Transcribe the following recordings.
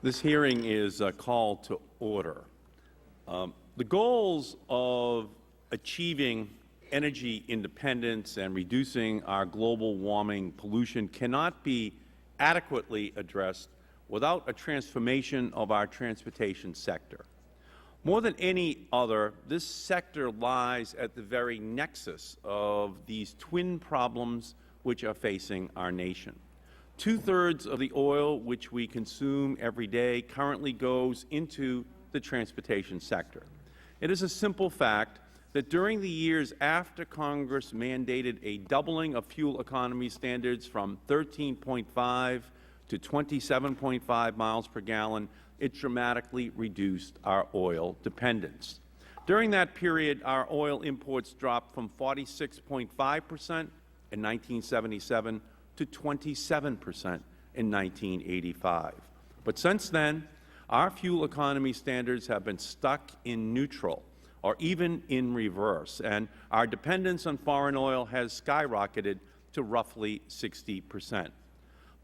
This hearing is a call to order. The goals of achieving energy independence and reducing our global warming pollution cannot be adequately addressed without a transformation of our transportation sector. More than any other, this sector lies at the very nexus of these twin problems which are facing our nation. Two-thirds of the oil which we consume every day currently goes into the transportation sector. It is a simple fact that during the years after Congress mandated a doubling of fuel economy standards from 13.5 to 27.5 miles per gallon, it dramatically reduced our oil dependence. During that period, our oil imports dropped from 46.5% in 1977 to 27% in 1985. But since then, our fuel economy standards have been stuck in neutral or even in reverse, and our dependence on foreign oil has skyrocketed to roughly 60%.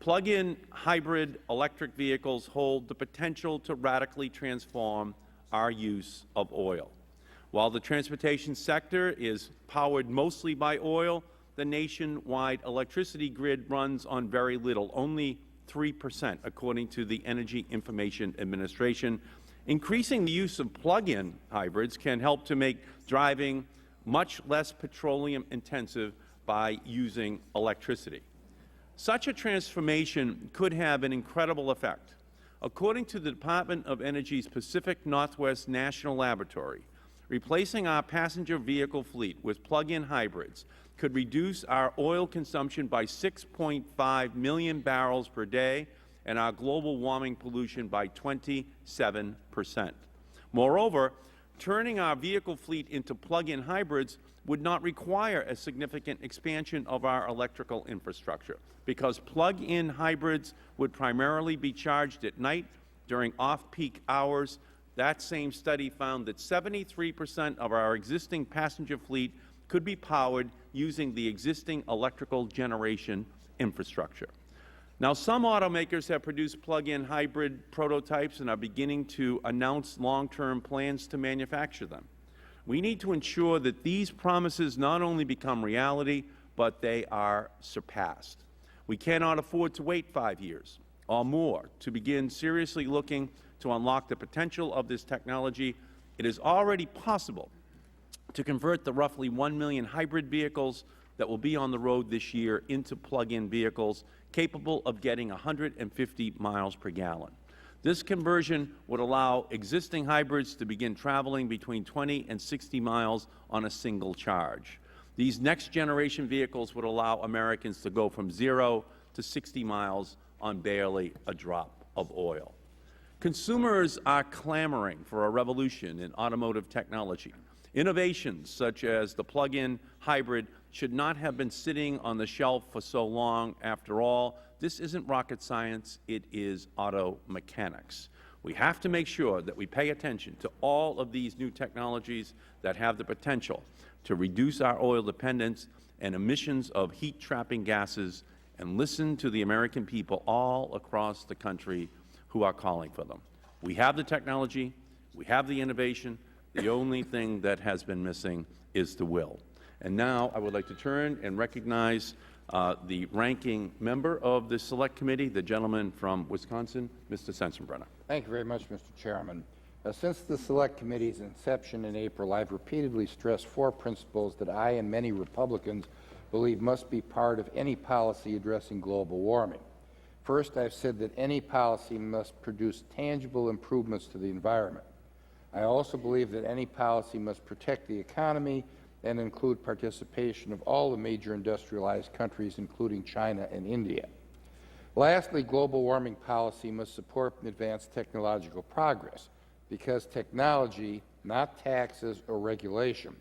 Plug-in hybrid electric vehicles hold the potential to radically transform our use of oil. While the transportation sector is powered mostly by oil, the nationwide electricity grid runs on very little, only 3%, according to the Energy Information Administration. Increasing the use of plug-in hybrids can help to make driving much less petroleum intensive by using electricity. Such a transformation could have an incredible effect. According to the Department of Energy's Pacific Northwest National Laboratory, replacing our passenger vehicle fleet with plug-in hybrids could reduce our oil consumption by 6.5 million barrels per day and our global warming pollution by 27%. Moreover, turning our vehicle fleet into plug-in hybrids would not require a significant expansion of our electrical infrastructure, because plug-in hybrids would primarily be charged at night during off-peak hours. That same study found that 73% of our existing passenger fleet could be powered using the existing electrical generation infrastructure. Now, some automakers have produced plug-in hybrid prototypes and are beginning to announce long-term plans to manufacture them. We need to ensure that these promises not only become reality, but they are surpassed. We cannot afford to wait 5 years or more to begin seriously looking to unlock the potential of this technology. It is already possible to convert the roughly 1 million hybrid vehicles that will be on the road this year into plug-in vehicles capable of getting 150 miles per gallon. This conversion would allow existing hybrids to begin traveling between 20 and 60 miles on a single charge. These next-generation vehicles would allow Americans to go from 0 to 60 miles on barely a drop of oil. Consumers are clamoring for a revolution in automotive technology. Innovations such as the plug-in hybrid should not have been sitting on the shelf for so long. After all, this isn't rocket science, it is auto mechanics. We have to make sure that we pay attention to all of these new technologies that have the potential to reduce our oil dependence and emissions of heat-trapping gases, and listen to the American people all across the country who are calling for them. We have the technology, we have the innovation. The only thing that has been missing is the will. And now I would like to turn and recognize the ranking member of the Select Committee, the gentleman from Wisconsin, Mr. Sensenbrenner. Thank you very much, Mr. Chairman. Since the Select Committee's inception in April, I've repeatedly stressed 4 principles that I and many Republicans believe must be part of any policy addressing global warming. First, I've said that any policy must produce tangible improvements to the environment. I also believe that any policy must protect the economy and include participation of all the major industrialized countries, including China and India. Lastly, global warming policy must support advanced technological progress, because technology, not taxes or regulation,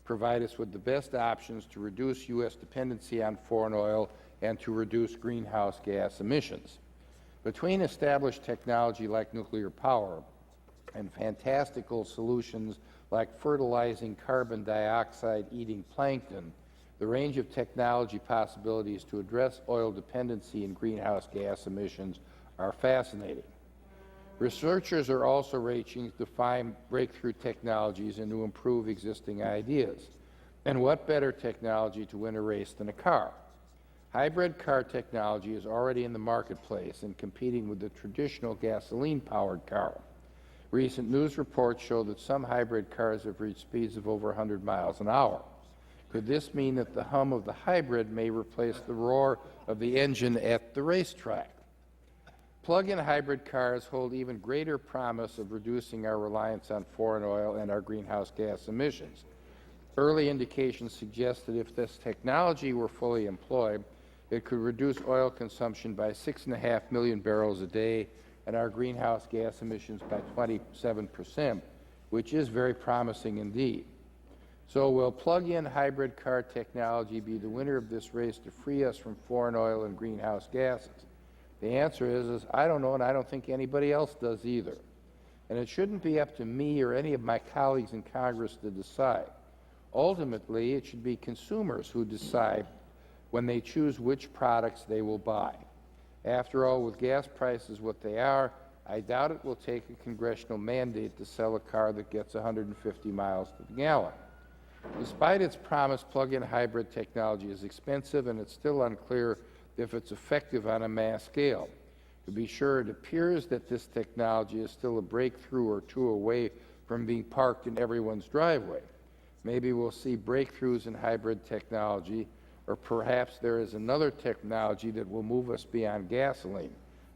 provide us with the best options to reduce U.S. dependency on foreign oil and to reduce greenhouse gas emissions. Between established technology like nuclear power and fantastical solutions like fertilizing carbon dioxide-eating plankton, the range of technology possibilities to address oil dependency and greenhouse gas emissions are fascinating. Researchers are also racing to find breakthrough technologies and to improve existing ideas. And what better technology to win a race than a car? Hybrid car technology is already in the marketplace and competing with the traditional gasoline-powered car. Recent news reports show that some hybrid cars have reached speeds of over 100 miles an hour. Could this mean that the hum of the hybrid may replace the roar of the engine at the racetrack? Plug-in hybrid cars hold even greater promise of reducing our reliance on foreign oil and our greenhouse gas emissions. Early indications suggest that if this technology were fully employed, it could reduce oil consumption by 6.5 million barrels a day and our greenhouse gas emissions by 27%, which is very promising indeed. So will plug-in hybrid car technology be the winner of this race to free us from foreign oil and greenhouse gases? The answer is I don't know, and I don't think anybody else does either. And it shouldn't be up to me or any of my colleagues in Congress to decide. Ultimately, it should be consumers who decide when they choose which products they will buy. After all, with gas prices what they are, I doubt it will take a congressional mandate to sell a car that gets 150 miles to the gallon. Despite its promise, plug-in hybrid technology is expensive, and it's still unclear if it's effective on a mass scale. To be sure, it appears that this technology is still a breakthrough or two away from being parked in everyone's driveway. Maybe we'll see breakthroughs in hybrid technology, or perhaps there is another technology that will move us beyond gasoline,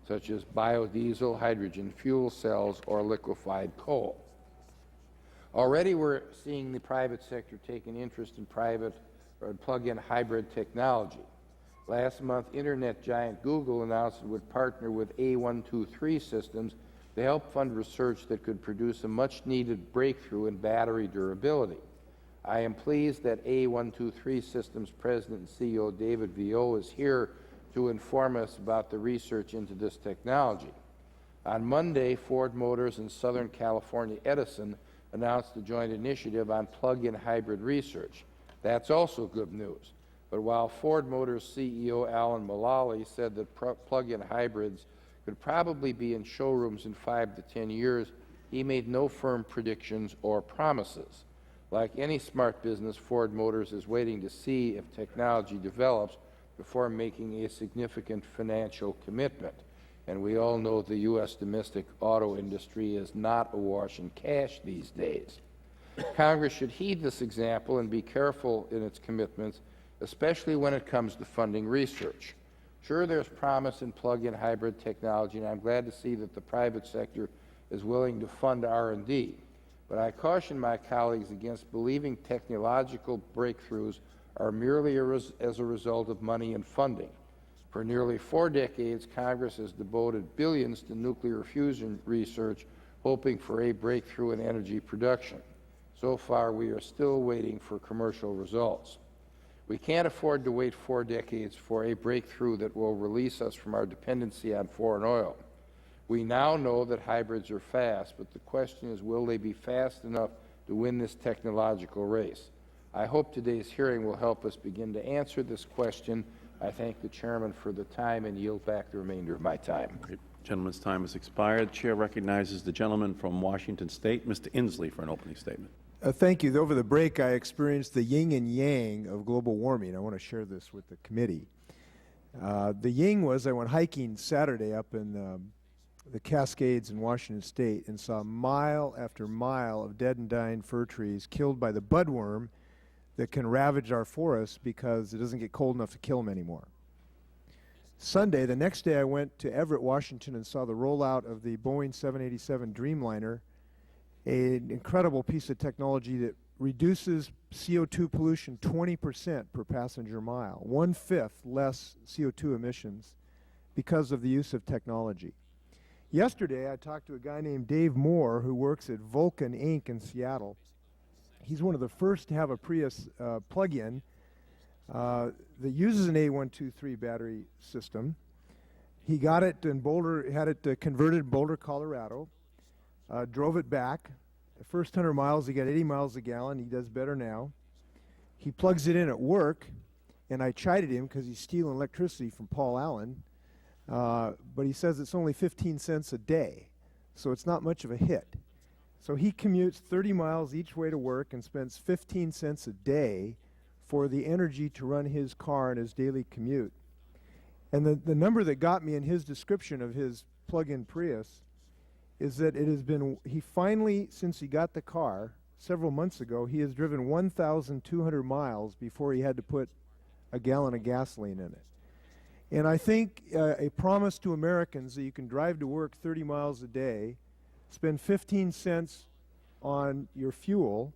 such as biodiesel, hydrogen fuel cells, or liquefied coal. Already we're seeing the private sector take an interest in private or plug-in hybrid technology. Last month, Internet giant Google announced it would partner with A123 Systems to help fund research that could produce a much-needed breakthrough in battery durability. I am pleased that A123 Systems President and CEO David Vio is here to inform us about the research into this technology. On Monday, Ford Motors and Southern California Edison announced a joint initiative on plug-in hybrid research. That's also good news. But while Ford Motors CEO Alan Mulally said that plug-in hybrids could probably be in showrooms in 5 to 10 years, he made no firm predictions or promises. Like any smart business, Ford Motors is waiting to see if technology develops before making a significant financial commitment. And we all know the U.S. domestic auto industry is not awash in cash these days. Congress should heed this example and be careful in its commitments, especially when it comes to funding research. Sure, there's promise in plug-in hybrid technology, and I'm glad to see that the private sector is willing to fund R&D. But I caution my colleagues against believing technological breakthroughs are merely as a result of money and funding. For nearly 4 decades, Congress has devoted billions to nuclear fusion research, hoping for a breakthrough in energy production. So far, we are still waiting for commercial results. We can't afford to wait 4 decades for a breakthrough that will release us from our dependency on foreign oil. We now know that hybrids are fast, but the question is, will they be fast enough to win this technological race? I hope today's hearing will help us begin to answer this question. I thank the Chairman for the time and yield back the remainder of my time. Great. Gentleman's time has expired. The Chair recognizes the gentleman from Washington State, Mr. Inslee, for an opening statement. Thank you. Over the break, I experienced the yin and yang of global warming. I want to share this with the committee. The yin was I went hiking Saturday up in the Cascades in Washington State and saw mile after mile of dead and dying fir trees killed by the budworm that can ravage our forests because it doesn't get cold enough to kill them anymore. Sunday, the next day, I went to Everett, Washington, and saw the rollout of the Boeing 787 Dreamliner, an incredible piece of technology that reduces CO2 pollution 20% per passenger mile, 1/5 less CO2 emissions because of the use of technology. Yesterday, I talked to a guy named Dave Moore who works at Vulcan Inc. in Seattle. He's one of the first to have a Prius plug-in that uses an A123 battery system. He got it in Boulder, had it converted in Boulder, Colorado, drove it back. The first 100 miles, he got 80 miles a gallon. He does better now. He plugs it in at work, and I chided him because he's stealing electricity from Paul Allen, but he says it's only 15 cents a day. so it's not much of a hit. So he commutes 30 miles each way to work and spends 15 cents a day for the energy to run his car in his daily commute. And the number that got me in his description of his plug-in Prius is that it has been, he finally, since he got the car several months ago, he has driven 1,200 miles before he had to put a gallon of gasoline in it. And I think a promise to Americans that you can drive to work 30 miles a day, spend 15 cents on your fuel,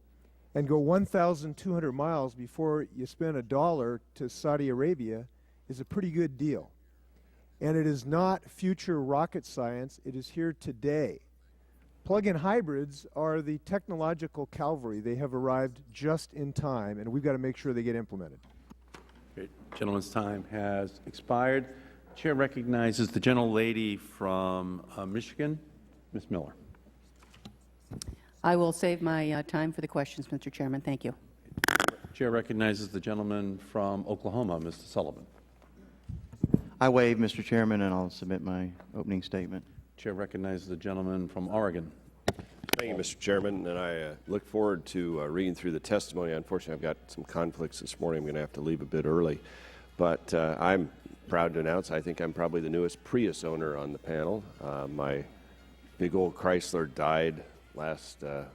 and go 1,200 miles before you spend $1 to Saudi Arabia is a pretty good deal. And it is not future rocket science. It is here today. Plug-in hybrids are the technological cavalry. They have arrived just in time, and we've got to make sure they get implemented. Great. Gentleman's time has expired. Chair recognizes the gentlelady from Michigan, Ms. Miller. I will save my time for the questions, Mr. Chairman. Thank you. Chair recognizes the gentleman from Oklahoma, Mr. Sullivan. I waive, Mr. Chairman, and I'll submit my opening statement. Chair recognizes the gentleman from Oregon. Thank you, Mr. Chairman, and I look forward to reading through the testimony. Unfortunately, I've got some conflicts this morning. I'm going to have to leave a bit early. But I'm proud to announce I think I'm probably the newest Prius owner on the panel. My big old Chrysler died last a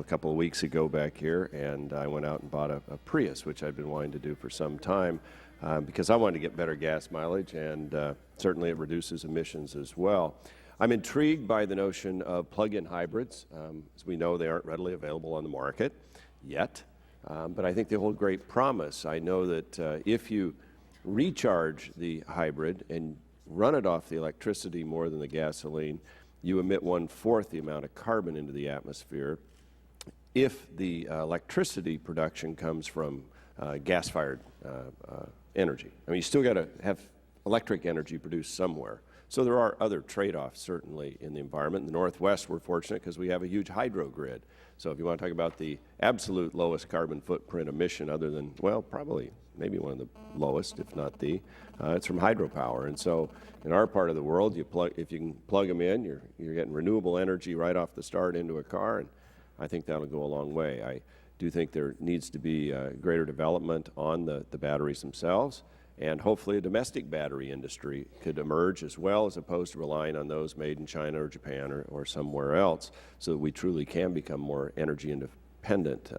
couple of weeks ago back here, and I went out and bought a Prius, which I've been wanting to do for some time because I wanted to get better gas mileage, and certainly it reduces emissions as well. I'm intrigued by the notion of plug-in hybrids. As we know, they aren't readily available on the market yet, but I think they hold great promise. I know that if you recharge the hybrid and run it off the electricity more than the gasoline, you emit 1/4 the amount of carbon into the atmosphere. If the electricity production comes from gas-fired energy, I mean, you still got to have electric energy produced somewhere. So there are other trade-offs, certainly, in the environment. In the Northwest, we're fortunate because we have a huge hydro grid. So if you want to talk about the absolute lowest carbon footprint emission other than, well, probably maybe one of the lowest, if not the, it's from hydropower. And so in our part of the world, if you can plug them in, you're getting renewable energy right off the start into a car, and I think that'll go a long way. I do think there needs to be greater development on the batteries themselves, and hopefully a domestic battery industry could emerge as well, as opposed to relying on those made in China or Japan or somewhere else, so that we truly can become more energy independent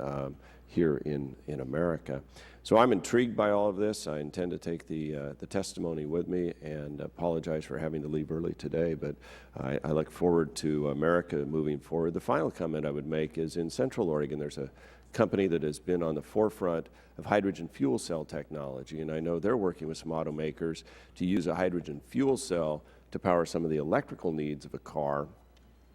here in America. So I'm intrigued by all of this. I intend to take the testimony with me, and apologize for having to leave early today, but I look forward to America moving forward. The final comment I would make is in Central Oregon, there's a company that has been on the forefront of hydrogen fuel cell technology, and I know they're working with some automakers to use a hydrogen fuel cell to power some of the electrical needs of a car,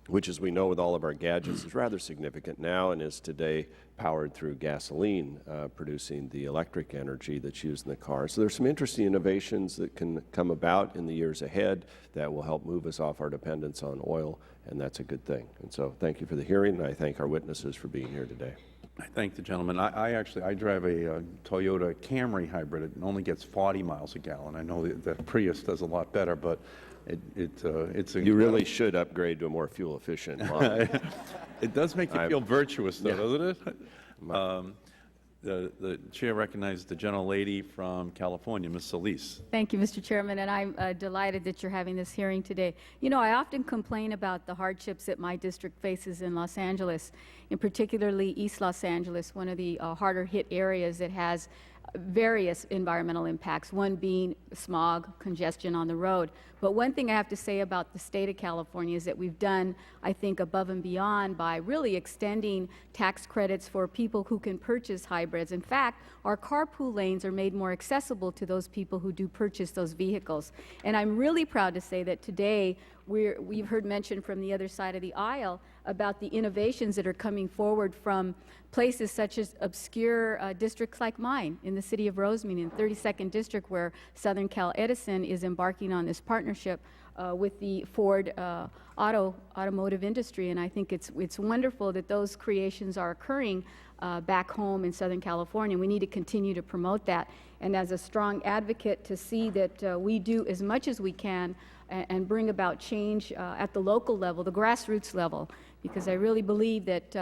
which, as we know with all of our gadgets, is rather significant now and is today powered through gasoline, producing the electric energy that's used in the car. So there's some interesting innovations that can come about in the years ahead that will help move us off our dependence on oil, and that's a good thing. And so thank you for the hearing, and I thank our witnesses for being here today. I thank the gentleman. I drive a Toyota Camry hybrid. It only gets 40 miles a gallon. I know that the Prius does a lot better, but it's a... You really should upgrade to a more fuel-efficient model. It does make you feel virtuous, though, doesn't it? The chair recognizes the gentlelady from California, Ms. Solis. Thank you, Mr. Chairman, and I'm delighted that you're having this hearing today. You know, I often complain about the hardships that my district faces in Los Angeles, and particularly East Los Angeles, one of the harder hit areas that has various environmental impacts, one being smog, congestion on the road. But one thing I have to say about the state of California is that we've done, I think, above and beyond by really extending tax credits for people who can purchase hybrids. In fact, our carpool lanes are made more accessible to those people who do purchase those vehicles. And I'm really proud to say that today we've heard mention from the other side of the aisle about the innovations that are coming forward from places such as obscure districts like mine in the city of Rosemead, in 32nd District, where Southern Cal Edison is embarking on this partnership with the Ford automotive industry, and I think it's wonderful that those creations are occurring back home in Southern California. We need to continue to promote that, and as a strong advocate to see that we do as much as we can and bring about change at the local level, the grassroots level, because I really believe that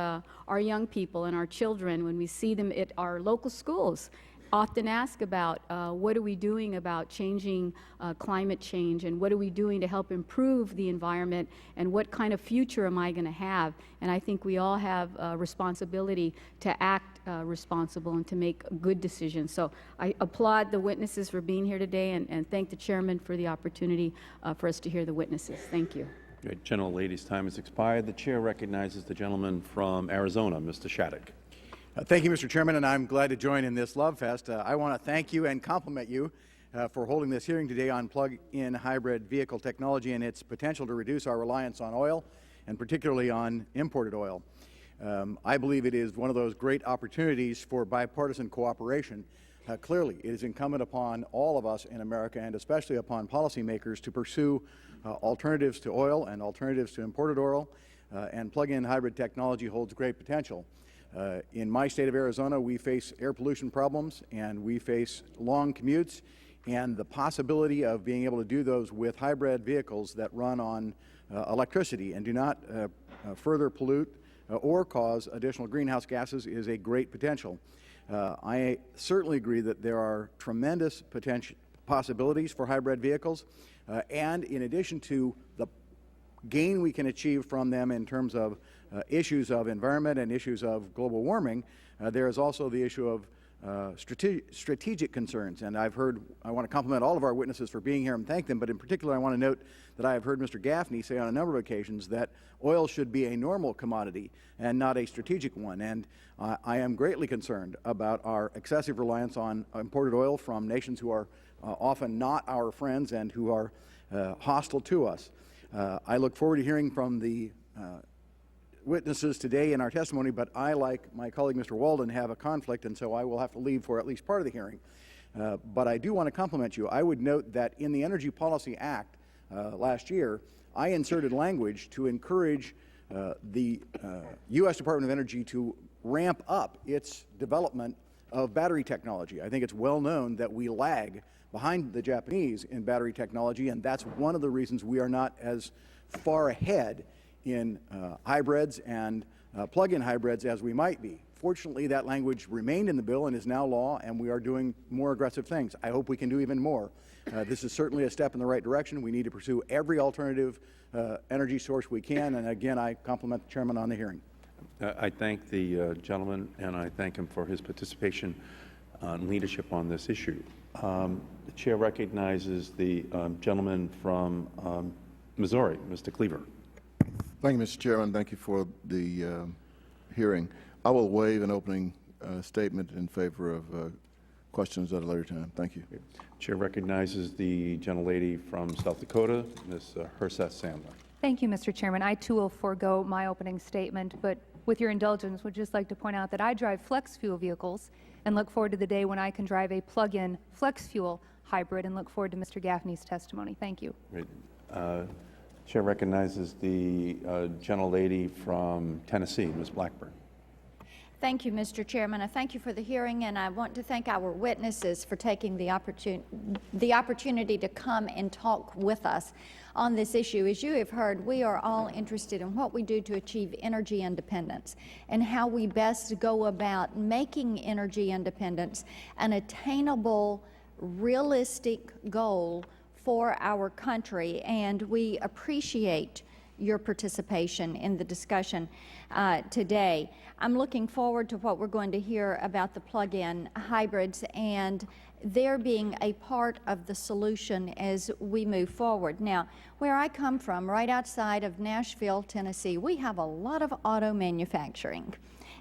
our young people and our children, when we see them at our local schools, often ask about what are we doing about changing climate change, and what are we doing to help improve the environment, and what kind of future am I going to have? And I think we all have a responsibility to act responsible and to make good decisions. So I applaud the witnesses for being here today, and thank the chairman for the opportunity for us to hear the witnesses. Thank you. Great. Gentlelady's time has expired. The chair recognizes the gentleman from Arizona, Mr. Shattuck. Thank you, Mr. Chairman, and I'm glad to join in this love fest. I want to thank you and compliment you for holding this hearing today on plug-in hybrid vehicle technology and its potential to reduce our reliance on oil, and particularly on imported oil. I believe it is one of those great opportunities for bipartisan cooperation. Clearly, it is incumbent upon all of us in America, and especially upon policymakers, to pursue alternatives to oil and alternatives to imported oil, and plug-in hybrid technology holds great potential. In my state of Arizona, we face air pollution problems, and we face long commutes, and the possibility of being able to do those with hybrid vehicles that run on electricity and do not further pollute or cause additional greenhouse gases is a great potential. I certainly agree that there are tremendous possibilities for hybrid vehicles, and in addition to the gain we can achieve from them in terms of issues of environment and issues of global warming, there is also the issue of strategic concerns. And I want to compliment all of our witnesses for being here and thank them, but in particular I want to note that I have heard Mr. Gaffney say on a number of occasions that oil should be a normal commodity and not a strategic one. And I am greatly concerned about our excessive reliance on imported oil from nations who are often not our friends and who are hostile to us. I look forward to hearing from the witnesses today in our testimony, but I, like my colleague Mr. Walden, have a conflict, and so I will have to leave for at least part of the hearing. But I do want to compliment you. I would note that in the Energy Policy Act last year, I inserted language to encourage the U.S. Department of Energy to ramp up its development of battery technology. I think it's well known that we lag behind the Japanese in battery technology, and that's one of the reasons we are not as far ahead in hybrids and plug-in hybrids as we might be. Fortunately, that language remained in the bill and is now law, and we are doing more aggressive things. I hope we can do even more. This is certainly a step in the right direction. We need to pursue every alternative energy source we can, and again, I compliment the chairman on the hearing. I thank the gentleman, and I thank him for his participation and leadership on this issue. The chair recognizes the gentleman from Missouri, Mr. Cleaver. Thank you, Mr. Chairman. Thank you for the hearing. I will waive an opening statement in favor of questions at a later time. Thank you. Chair recognizes the gentlelady from South Dakota, Ms. Herseth Sandler. Thank you, Mr. Chairman. I, too, will forego my opening statement, but with your indulgence, would just like to point out that I drive flex fuel vehicles and look forward to the day when I can drive a plug-in flex fuel hybrid, and look forward to Mr. Gaffney's testimony. Thank you. Great. Chair recognizes the gentlelady from Tennessee, Ms. Blackburn. Thank you, Mr. Chairman. I thank you for the hearing, and I want to thank our witnesses for taking the opportunity to come and talk with us on this issue. As you have heard, we are all interested in what we do to achieve energy independence and how we best go about making energy independence an attainable, realistic goal for our country, and we appreciate your participation in the discussion today. I'm looking forward to what we're going to hear about the plug-in hybrids and their being a part of the solution as we move forward. Now, where I come from, right outside of Nashville, Tennessee, we have a lot of auto manufacturing.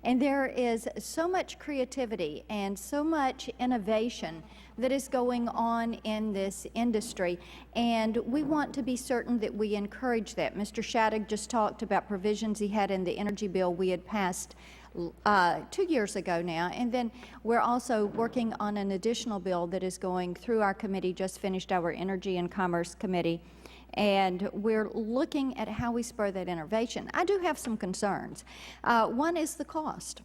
And there is so much creativity and so much innovation that is going on in this industry, and we want to be certain that we encourage that. Mr. Shattuck just talked about provisions he had in the energy bill we had passed 2 years ago now, and then we're also working on an additional bill that is going through our committee, just finished our Energy and Commerce Committee, and we're looking at how we spur that innovation. I do have some concerns. One is the cost.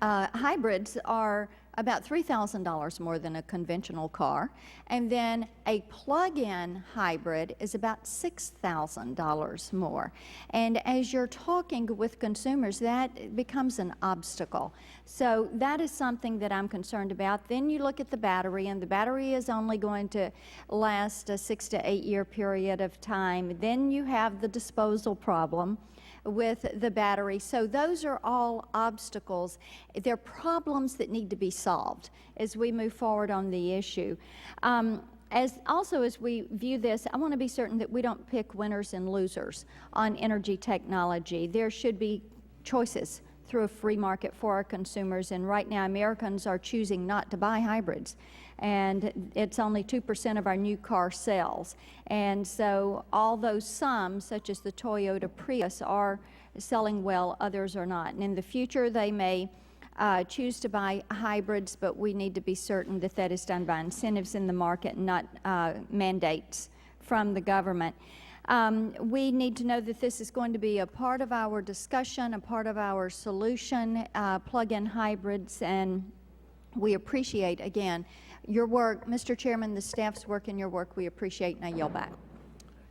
Hybrids are about $3,000 more than a conventional car, and then a plug-in hybrid is about $6,000 more. And as you're talking with consumers, that becomes an obstacle. So that is something that I'm concerned about. Then you look at the battery, and the battery is only going to last a 6 to 8 year period of time. Then you have the disposal problem with the battery. So those are all obstacles. They're problems that need to be solved as we move forward on the issue. As we view this, I want to be certain that we don't pick winners and losers on energy technology. There should be choices through a free market for our consumers, and right now Americans are choosing not to buy hybrids, and it's only 2% of our new car sales. And so although some, such as the Toyota Prius, are selling well, others are not. And in the future they may choose to buy hybrids, but we need to be certain that that is done by incentives in the market and not mandates from the government. We need to know that this is going to be a part of our discussion, a part of our solution, plug-in hybrids, and we appreciate, again, your work. Mr. Chairman, the staff's work and your work we appreciate, and I yield back.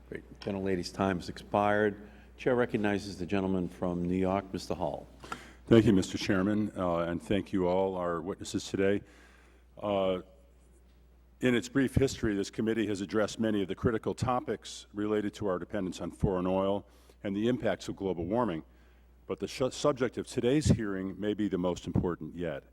Great. Gentlelady's time has expired. Chair recognizes the gentleman from New York, Mr. Hall. Thank you, Mr. Chairman, and thank you all, our witnesses today. In its brief history, this committee has addressed many of the critical topics related to our dependence on foreign oil and the impacts of global warming, but the subject of today's hearing may be the most important yet.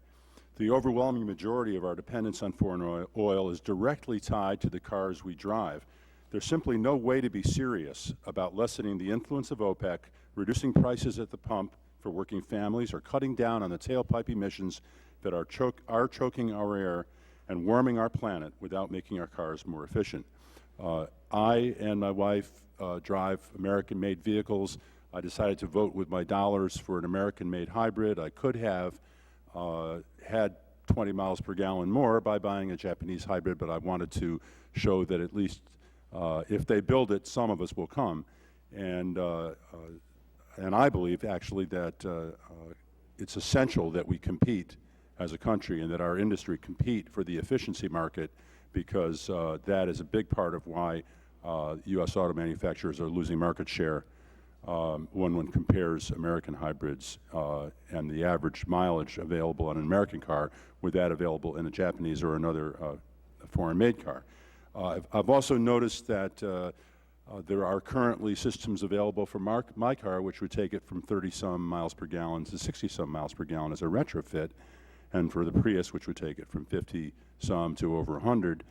The overwhelming majority of our dependence on foreign oil is directly tied to the cars we drive. There's simply no way to be serious about lessening the influence of OPEC, reducing prices at the pump for working families, or cutting down on the tailpipe emissions that are choking our air and warming our planet without making our cars more efficient. I and my wife drive American-made vehicles. I decided to vote with my dollars for an American-made hybrid. I could have had 20 miles per gallon more by buying a Japanese hybrid, but I wanted to show that at least if they build it, some of us will come. And I believe, actually, that it's essential that we compete as a country and that our industry compete for the efficiency market, because that is a big part of why U.S. auto manufacturers are losing market share when one compares American hybrids and the average mileage available on an American car with that available in a Japanese or another foreign-made car. I've also noticed that there are currently systems available for my car which would take it from 30-some miles per gallon to 60-some miles per gallon as a retrofit, and for the Prius, which would take it from 50-some to over 100.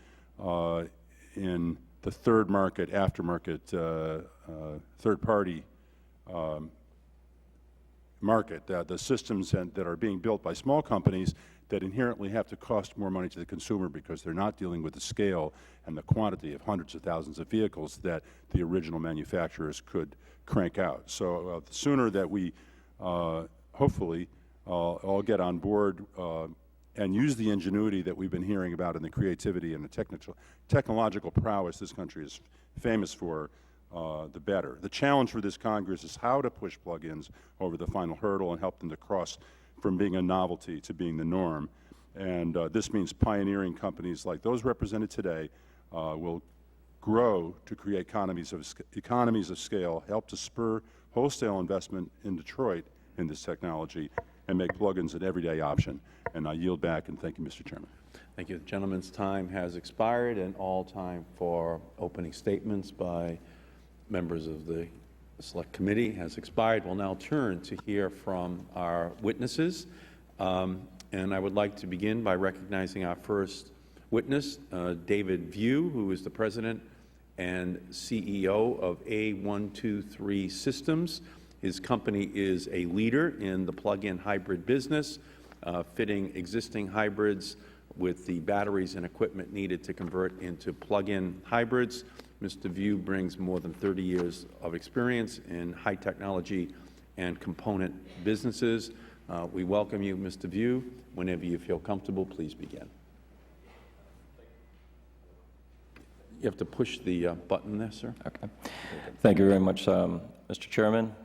In the third market, aftermarket, third-party market, the systems that are being built by small companies that inherently have to cost more money to the consumer because they're not dealing with the scale and the quantity of hundreds of thousands of vehicles that the original manufacturers could crank out. So the sooner that we hopefully all get on board and use the ingenuity that we've been hearing about and the creativity and the technological prowess this country is famous for, the better. The challenge for this Congress is how to push plug-ins over the final hurdle and help them to cross from being a novelty to being the norm. And this means pioneering companies like those represented today will grow to create economies of scale, help to spur wholesale investment in Detroit in this technology, and make plug-ins an everyday option. And I yield back, and thank you, Mr. Chairman. Thank you. The gentleman's time has expired, and all time for opening statements by members of the Select Committee has expired. We'll now turn to hear from our witnesses. And I would like to begin by recognizing our first witness, David View, who is the President and CEO of A123 Systems. His company is a leader in the plug-in hybrid business, fitting existing hybrids with the batteries and equipment needed to convert into plug-in hybrids. Mr. View brings more than 30 years of experience in high technology and component businesses. We welcome you, Mr. View. Whenever you feel comfortable, please begin. You have to push the button there, sir. Okay. Thank you very much, Mr. Chairman,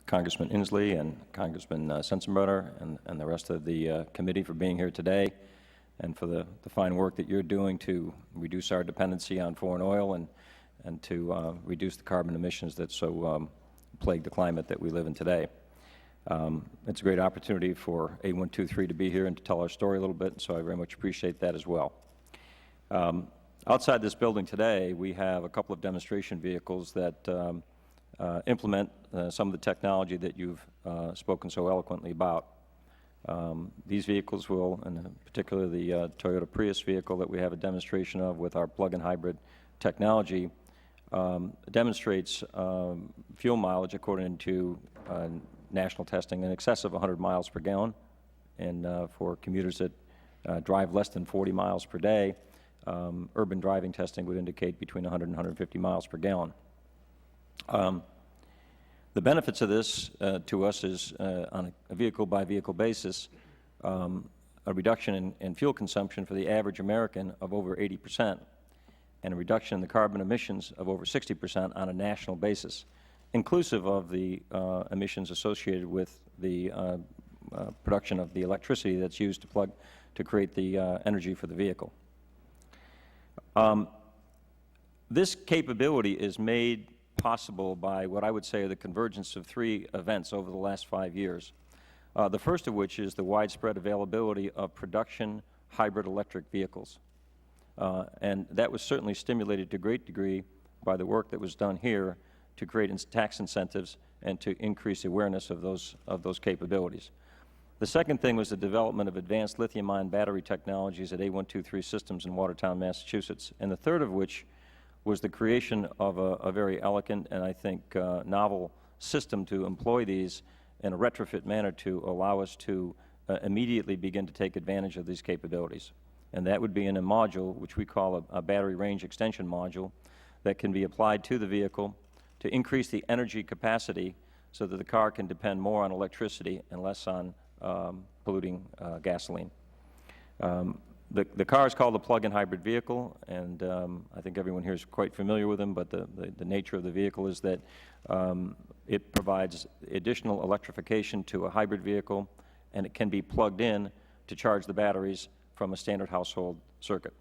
Congressman Inslee, and Congressman Sensenbrenner, and the rest of the committee for being here today, and for the fine work that you're doing to reduce our dependency on foreign oil and to reduce the carbon emissions that so plague the climate that we live in today. It's a great opportunity for A123 to be here and to tell our story a little bit, so I very much appreciate that as well. Outside this building today, we have a couple of demonstration vehicles that implement some of the technology that you've spoken so eloquently about. These vehicles will, and particularly the Toyota Prius vehicle that we have a demonstration of with our plug-in hybrid technology, demonstrates fuel mileage according to national testing in excess of 100 miles per gallon. And for commuters that drive less than 40 miles per day, urban driving testing would indicate between 100 and 150 miles per gallon. The benefits of this to us is, on a vehicle-by-vehicle basis, a reduction in fuel consumption for the average American of over 80%, and a reduction in the carbon emissions of over 60% on a national basis, inclusive of the emissions associated with the production of the electricity that's used to create the energy for the vehicle. This capability is made possible by what I would say are the convergence of three events over the last 5 years. The first of which is the widespread availability of production hybrid electric vehicles. And that was certainly stimulated to a great degree by the work that was done here to create tax incentives and to increase awareness of those capabilities. The second thing was the development of advanced lithium-ion battery technologies at A123 Systems in Watertown, Massachusetts, and the third of which was the creation of a very elegant and I think novel system to employ these in a retrofit manner to allow us to immediately begin to take advantage of these capabilities. And that would be in a module which we call a battery range extension module that can be applied to the vehicle to increase the energy capacity so that the car can depend more on electricity and less on polluting gasoline. The car is called a plug-in hybrid vehicle, and I think everyone here is quite familiar with them, but the nature of the vehicle is that it provides additional electrification to a hybrid vehicle, and it can be plugged in to charge the batteries from a standard household circuit.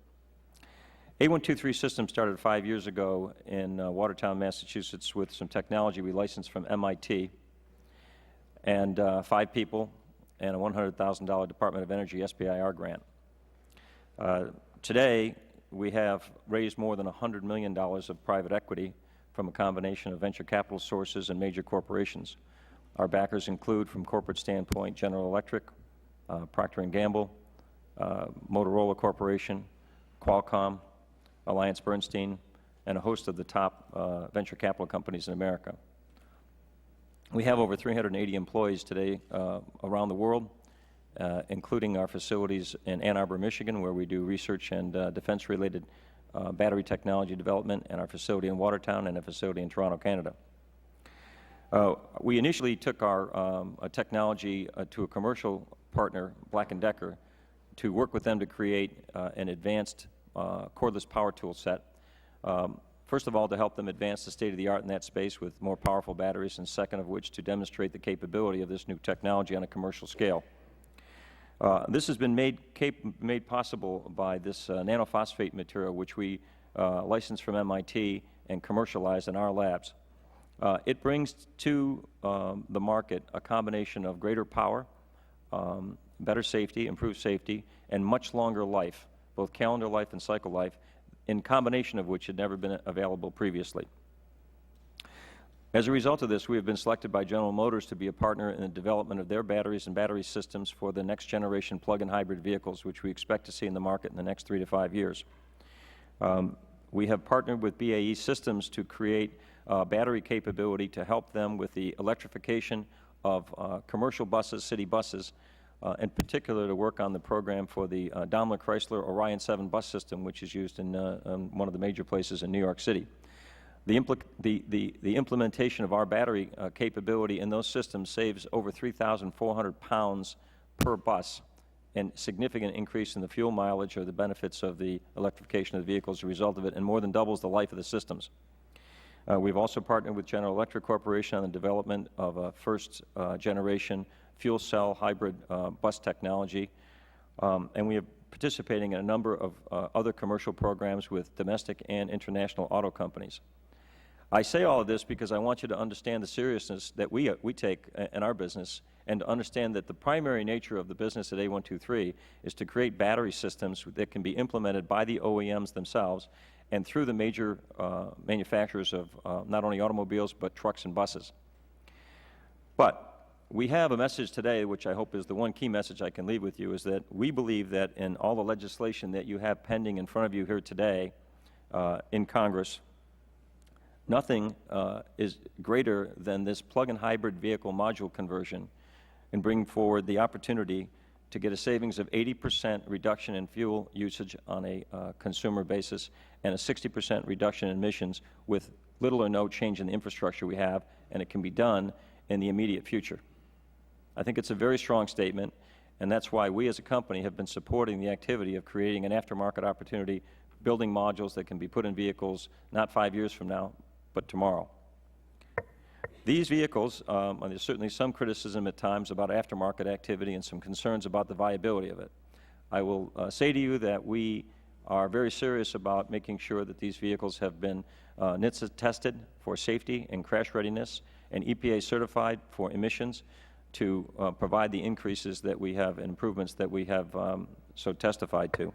A123 Systems started 5 years ago in Watertown, Massachusetts with some technology we licensed from MIT, and 5 people and a $100,000 Department of Energy SBIR grant. Today, we have raised more than $100 million of private equity from a combination of venture capital sources and major corporations. Our backers include, from corporate standpoint, General Electric, Procter & Gamble, Motorola Corporation, Qualcomm, AllianceBernstein, and a host of the top venture capital companies in America. We have over 380 employees today around the world, including our facilities in Ann Arbor, Michigan, where we do research and defense-related battery technology development, and our facility in Watertown, and a facility in Toronto, Canada. We initially took our technology to a commercial partner, Black & Decker, to work with them to create an advanced cordless power tool set. First of all, to help them advance the state-of-the-art in that space with more powerful batteries, and second of which, to demonstrate the capability of this new technology on a commercial scale. This has been made possible by this nanophosphate material, which we licensed from MIT and commercialized in our labs. It brings to the market a combination of greater power, better safety, improved safety, and much longer life, both calendar life and cycle life, in combination of which had never been available previously. As a result of this, we have been selected by General Motors to be a partner in the development of their batteries and battery systems for the next generation plug-in hybrid vehicles, which we expect to see in the market in the next 3 to 5 years. We have partnered with BAE Systems to create battery capability to help them with the electrification of commercial buses, city buses, in particular to work on the program for the Daimler Chrysler Orion 7 bus system, which is used in one of the major places in New York City. The implementation of our battery capability in those systems saves over 3,400 pounds per bus and significant increase in the fuel mileage or the benefits of the electrification of the vehicles as a result of it, and more than doubles the life of the systems. We've also partnered with General Electric Corporation on the development of a first-generation fuel cell hybrid bus technology, and we are participating in a number of other commercial programs with domestic and international auto companies. I say all of this because I want you to understand the seriousness that we take in our business, and to understand that the primary nature of the business at A123 is to create battery systems that can be implemented by the OEMs themselves and through the major manufacturers of not only automobiles but trucks and buses. But we have a message today, which I hope is the one key message I can leave with you, is that we believe that in all the legislation that you have pending in front of you here today in Congress, nothing is greater than this plug-in hybrid vehicle module conversion and bring forward the opportunity to get a savings of 80% reduction in fuel usage on a consumer basis and a 60% reduction in emissions with little or no change in the infrastructure we have, and it can be done in the immediate future. I think it's a very strong statement, and that's why we as a company have been supporting the activity of creating an aftermarket opportunity, building modules that can be put in vehicles not 5 years from now, but tomorrow. These vehicles, there's certainly some criticism at times about aftermarket activity and some concerns about the viability of it. I will say to you that we are very serious about making sure that these vehicles have been NHTSA tested for safety and crash readiness and EPA certified for emissions to provide the increases that we have and improvements that we have so testified to.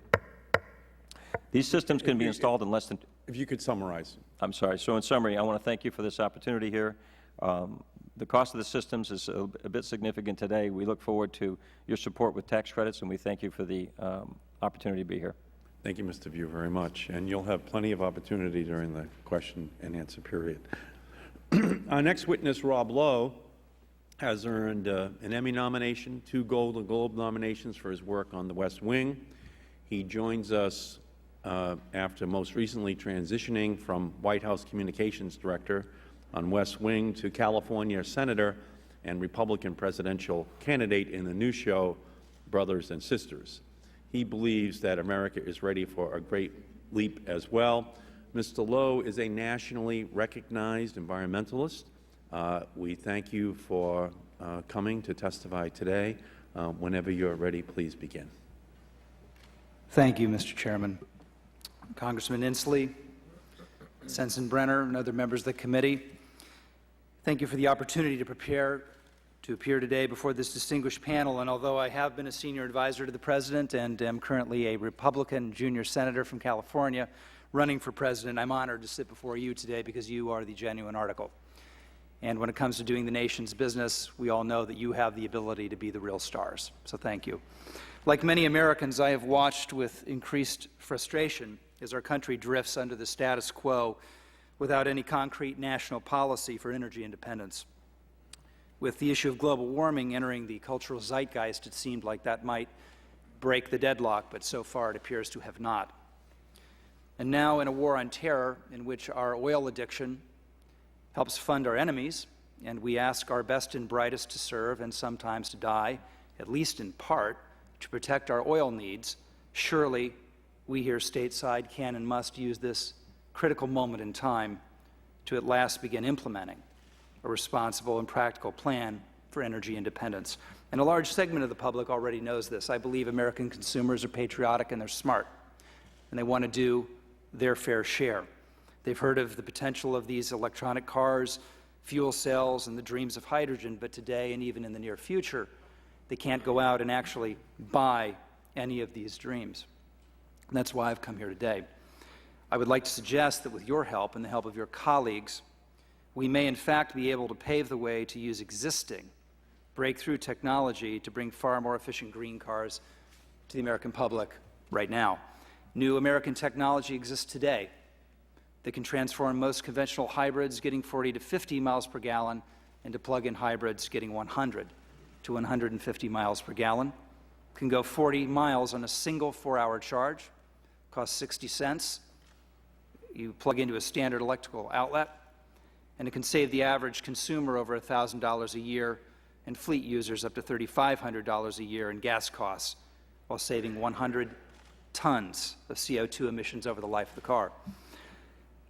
These systems can be installed in less than... If you could summarize. I'm sorry. So in summary, I want to thank you for this opportunity here. The cost of the systems is a bit significant today. We look forward to your support with tax credits, and we thank you for the opportunity to be here. Thank you, Mr. View, very much. And you'll have plenty of opportunity during the question and answer period. Our next witness, Rob Lowe, has earned an Emmy nomination, 2 Golden Globe nominations for his work on The West Wing. He joins us after most recently transitioning from White House Communications Director on West Wing to California Senator and Republican presidential candidate in the new show, Brothers and Sisters. He believes that America is ready for a great leap as well. Mr. Lowe is a nationally recognized environmentalist. We thank you for coming to testify today. Whenever you're ready, please begin. Thank you, Mr. Chairman. Congressman Inslee, Sensenbrenner, and other members of the committee, thank you for the opportunity to appear today before this distinguished panel. And although I have been a senior advisor to the President and am currently a Republican junior senator from California running for President, I'm honored to sit before you today because you are the genuine article. And when it comes to doing the nation's business, we all know that you have the ability to be the real stars. So thank you. Like many Americans, I have watched with increased frustration as our country drifts under the status quo without any concrete national policy for energy independence. With the issue of global warming entering the cultural zeitgeist, it seemed like that might break the deadlock, but so far it appears to have not. And now, in a war on terror in which our oil addiction helps fund our enemies, and we ask our best and brightest to serve and sometimes to die, at least in part, to protect our oil needs, surely we here stateside can and must use this critical moment in time to at last begin implementing a responsible and practical plan for energy independence. And a large segment of the public already knows this. I believe American consumers are patriotic and they're smart, and they want to do their fair share. They've heard of the potential of these electronic cars, fuel cells, and the dreams of hydrogen, but today and even in the near future, they can't go out and actually buy any of these dreams. And that's why I've come here today. I would like to suggest that with your help and the help of your colleagues, we may in fact be able to pave the way to use existing breakthrough technology to bring far more efficient green cars to the American public right now. New American technology exists today that can transform most conventional hybrids getting 40 to 50 miles per gallon into plug-in hybrids getting 100 to 150 miles per gallon. Can go 40 miles on a single 4-hour charge, costs 60 cents. You plug into a standard electrical outlet, and it can save the average consumer over $1,000 a year and fleet users up to $3,500 a year in gas costs while saving 100 tons of CO2 emissions over the life of the car.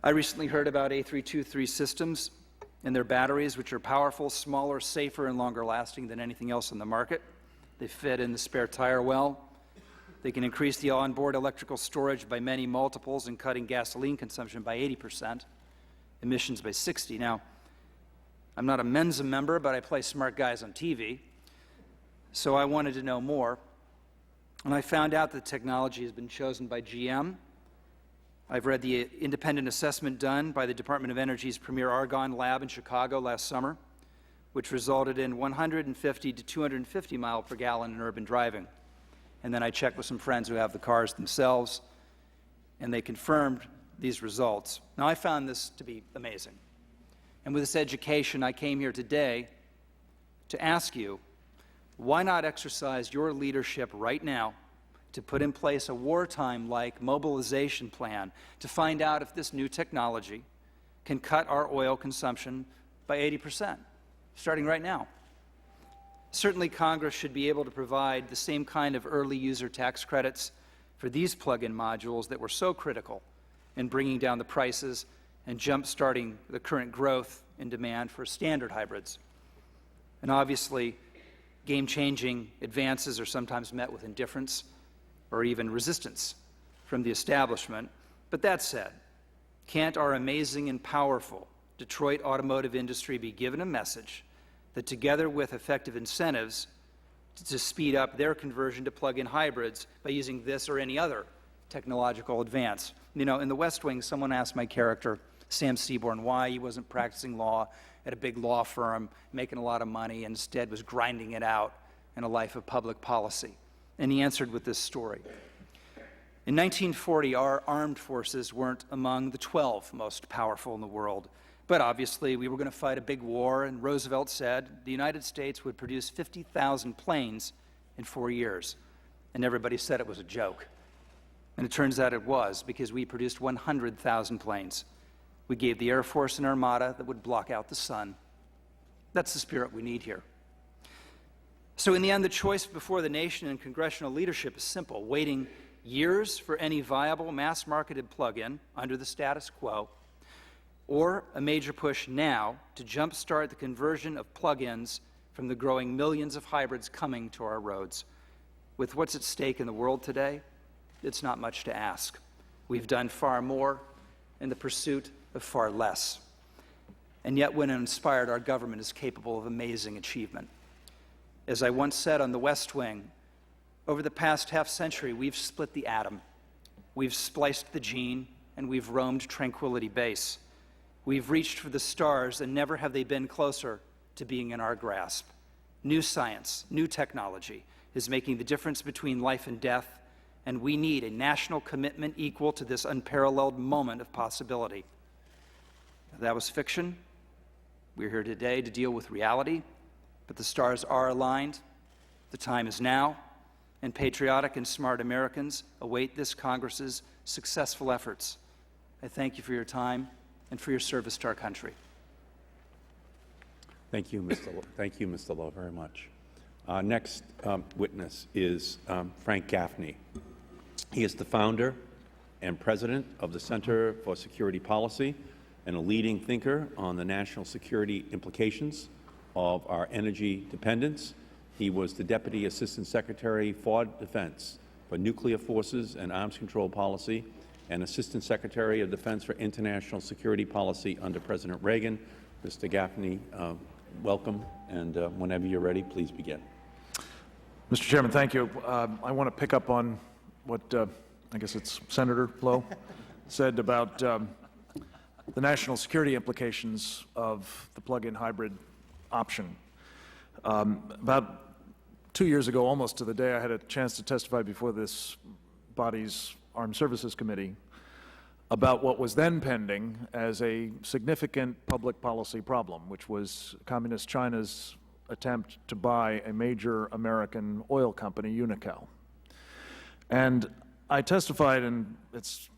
I recently heard about A323 systems and their batteries, which are powerful, smaller, safer, and longer lasting than anything else on the market. They fit in the spare tire well. They can increase the onboard electrical storage by many multiples and cutting gasoline consumption by 80%, emissions by 60%. Now, I'm not a Mensa member, but I play smart guys on TV, so I wanted to know more. And I found out that the technology has been chosen by GM. I've read the independent assessment done by the Department of Energy's premier Argonne lab in Chicago last summer, which resulted in 150 to 250 miles per gallon in urban driving. And then I checked with some friends who have the cars themselves, and they confirmed these results. Now, I found this to be amazing. And with this education, I came here today to ask you, why not exercise your leadership right now to put in place a wartime-like mobilization plan to find out if this new technology can cut our oil consumption by 80%, starting right now. Certainly, Congress should be able to provide the same kind of early user tax credits for these plug-in modules that were so critical in bringing down the prices and jump-starting the current growth in demand for standard hybrids. And obviously, game-changing advances are sometimes met with indifference or even resistance from the establishment. But that said, can't our amazing and powerful Detroit automotive industry be given a message that together with effective incentives to speed up their conversion to plug-in hybrids by using this or any other technological advance? You know, in the West Wing, someone asked my character, Sam Seaborn, why he wasn't practicing law at a big law firm, making a lot of money, and instead was grinding it out in a life of public policy. And he answered with this story. In 1940, our armed forces weren't among the 12 most powerful in the world. But obviously, we were going to fight a big war, and Roosevelt said the United States would produce 50,000 planes in 4 years. And everybody said it was a joke. And it turns out it was, because we produced 100,000 planes. We gave the Air Force an armada that would block out the sun. That's the spirit we need here. So in the end, the choice before the nation and congressional leadership is simple: waiting years for any viable mass-marketed plug-in under the status quo, or a major push now to jumpstart the conversion of plug-ins from the growing millions of hybrids coming to our roads. With what's at stake in the world today, it's not much to ask. We've done far more in the pursuit of far less. And yet, when inspired, our government is capable of amazing achievement. As I once said on the West Wing, over the past half-century, we've split the atom, we've spliced the gene, and we've roamed Tranquility Base. We've reached for the stars, and never have they been closer to being in our grasp. New science, new technology is making the difference between life and death, and we need a national commitment equal to this unparalleled moment of possibility. That was fiction. We're here today to deal with reality, but the stars are aligned. The time is now, and patriotic and smart Americans await this Congress's successful efforts. I thank you for your time and for your service to our country. Thank you, Mr. Lowe, very much. Next witness is Frank Gaffney. He is the founder and president of the Center for Security Policy and a leading thinker on the national security implications of our energy dependence. He was the Deputy Assistant Secretary for Defense for Nuclear Forces and Arms Control Policy and Assistant Secretary of Defense for International Security Policy under President Reagan. Mr. Gaffney, welcome, and whenever you're ready, please begin. Mr. Chairman, thank you. I want to pick up on what I guess it's Senator Lowe said about the national security implications of the plug-in hybrid option. About 2 years ago, almost to the day, I had a chance to testify before this body's Armed Services Committee about what was then pending as a significant public policy problem, which was Communist China's attempt to buy a major American oil company, Unocal. And I testified, and it's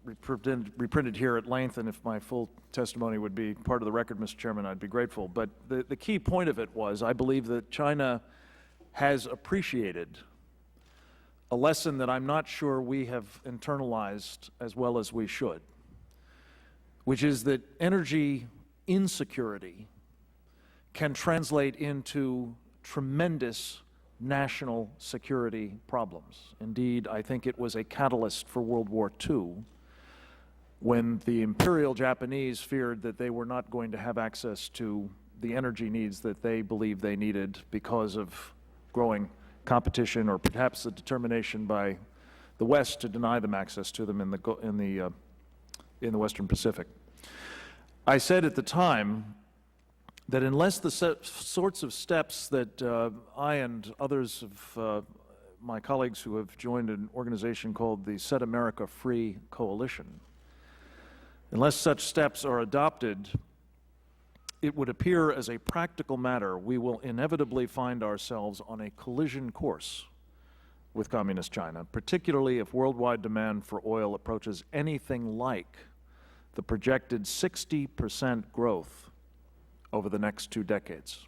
reprinted here at length, and if my full testimony would be part of the record, Mr. Chairman, I'd be grateful. But the key point of it was I believe that China has appreciated a lesson that I'm not sure we have internalized as well as we should, which is that energy insecurity can translate into tremendous national security problems. Indeed, I think it was a catalyst for World War II when the Imperial Japanese feared that they were not going to have access to the energy needs that they believed they needed because of growing competition or perhaps the determination by the West to deny them access to them in the Western Pacific. I said at the time that unless the sorts of steps that I and others of my colleagues who have joined an organization called the Set America Free Coalition, unless such steps are adopted, it would appear as a practical matter we will inevitably find ourselves on a collision course with Communist China, particularly if worldwide demand for oil approaches anything like the projected 60% growth over the next 2 decades.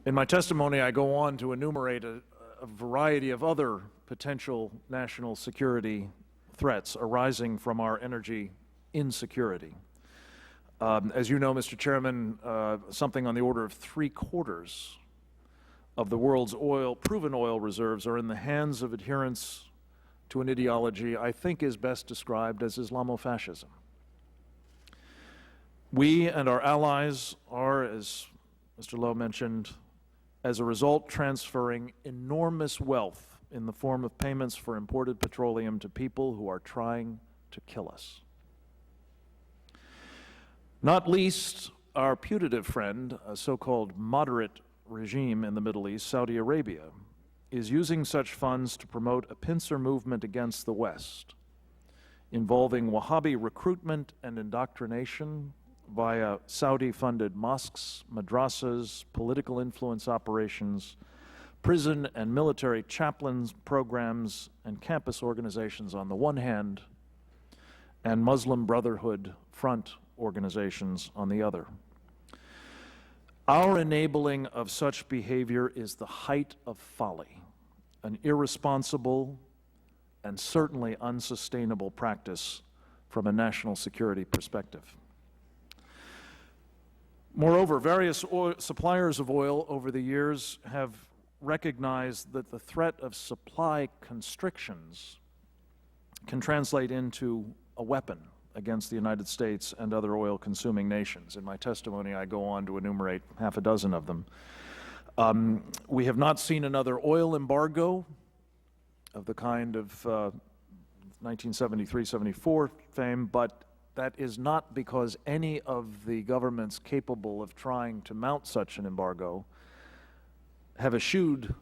In my testimony, I go on to enumerate a variety of other potential national security threats arising from our energy insecurity. As you know, Mr. Chairman, something on the order of 3/4 of the world's proven oil reserves are in the hands of adherents to an ideology I think is best described as Islamofascism. We and our allies are, as Mr. Lowe mentioned, as a result transferring enormous wealth in the form of payments for imported petroleum to people who are trying to kill us. Not least, our putative friend, a so-called moderate regime in the Middle East, Saudi Arabia, is using such funds to promote a pincer movement against the West, involving Wahhabi recruitment and indoctrination via Saudi-funded mosques, madrasas, political influence operations, prison and military chaplains programs, and campus organizations on the one hand, and Muslim Brotherhood Front organizations on the other. Our enabling of such behavior is the height of folly, an irresponsible and certainly unsustainable practice from a national security perspective. Moreover, various suppliers of oil over the years have recognized that the threat of supply constrictions can translate into a weapon against the United States and other oil-consuming nations. In my testimony, I go on to enumerate half a dozen of them. We have not seen another oil embargo of the kind of 1973-74 fame, but that is not because any of the governments capable of trying to mount such an embargo have eschewed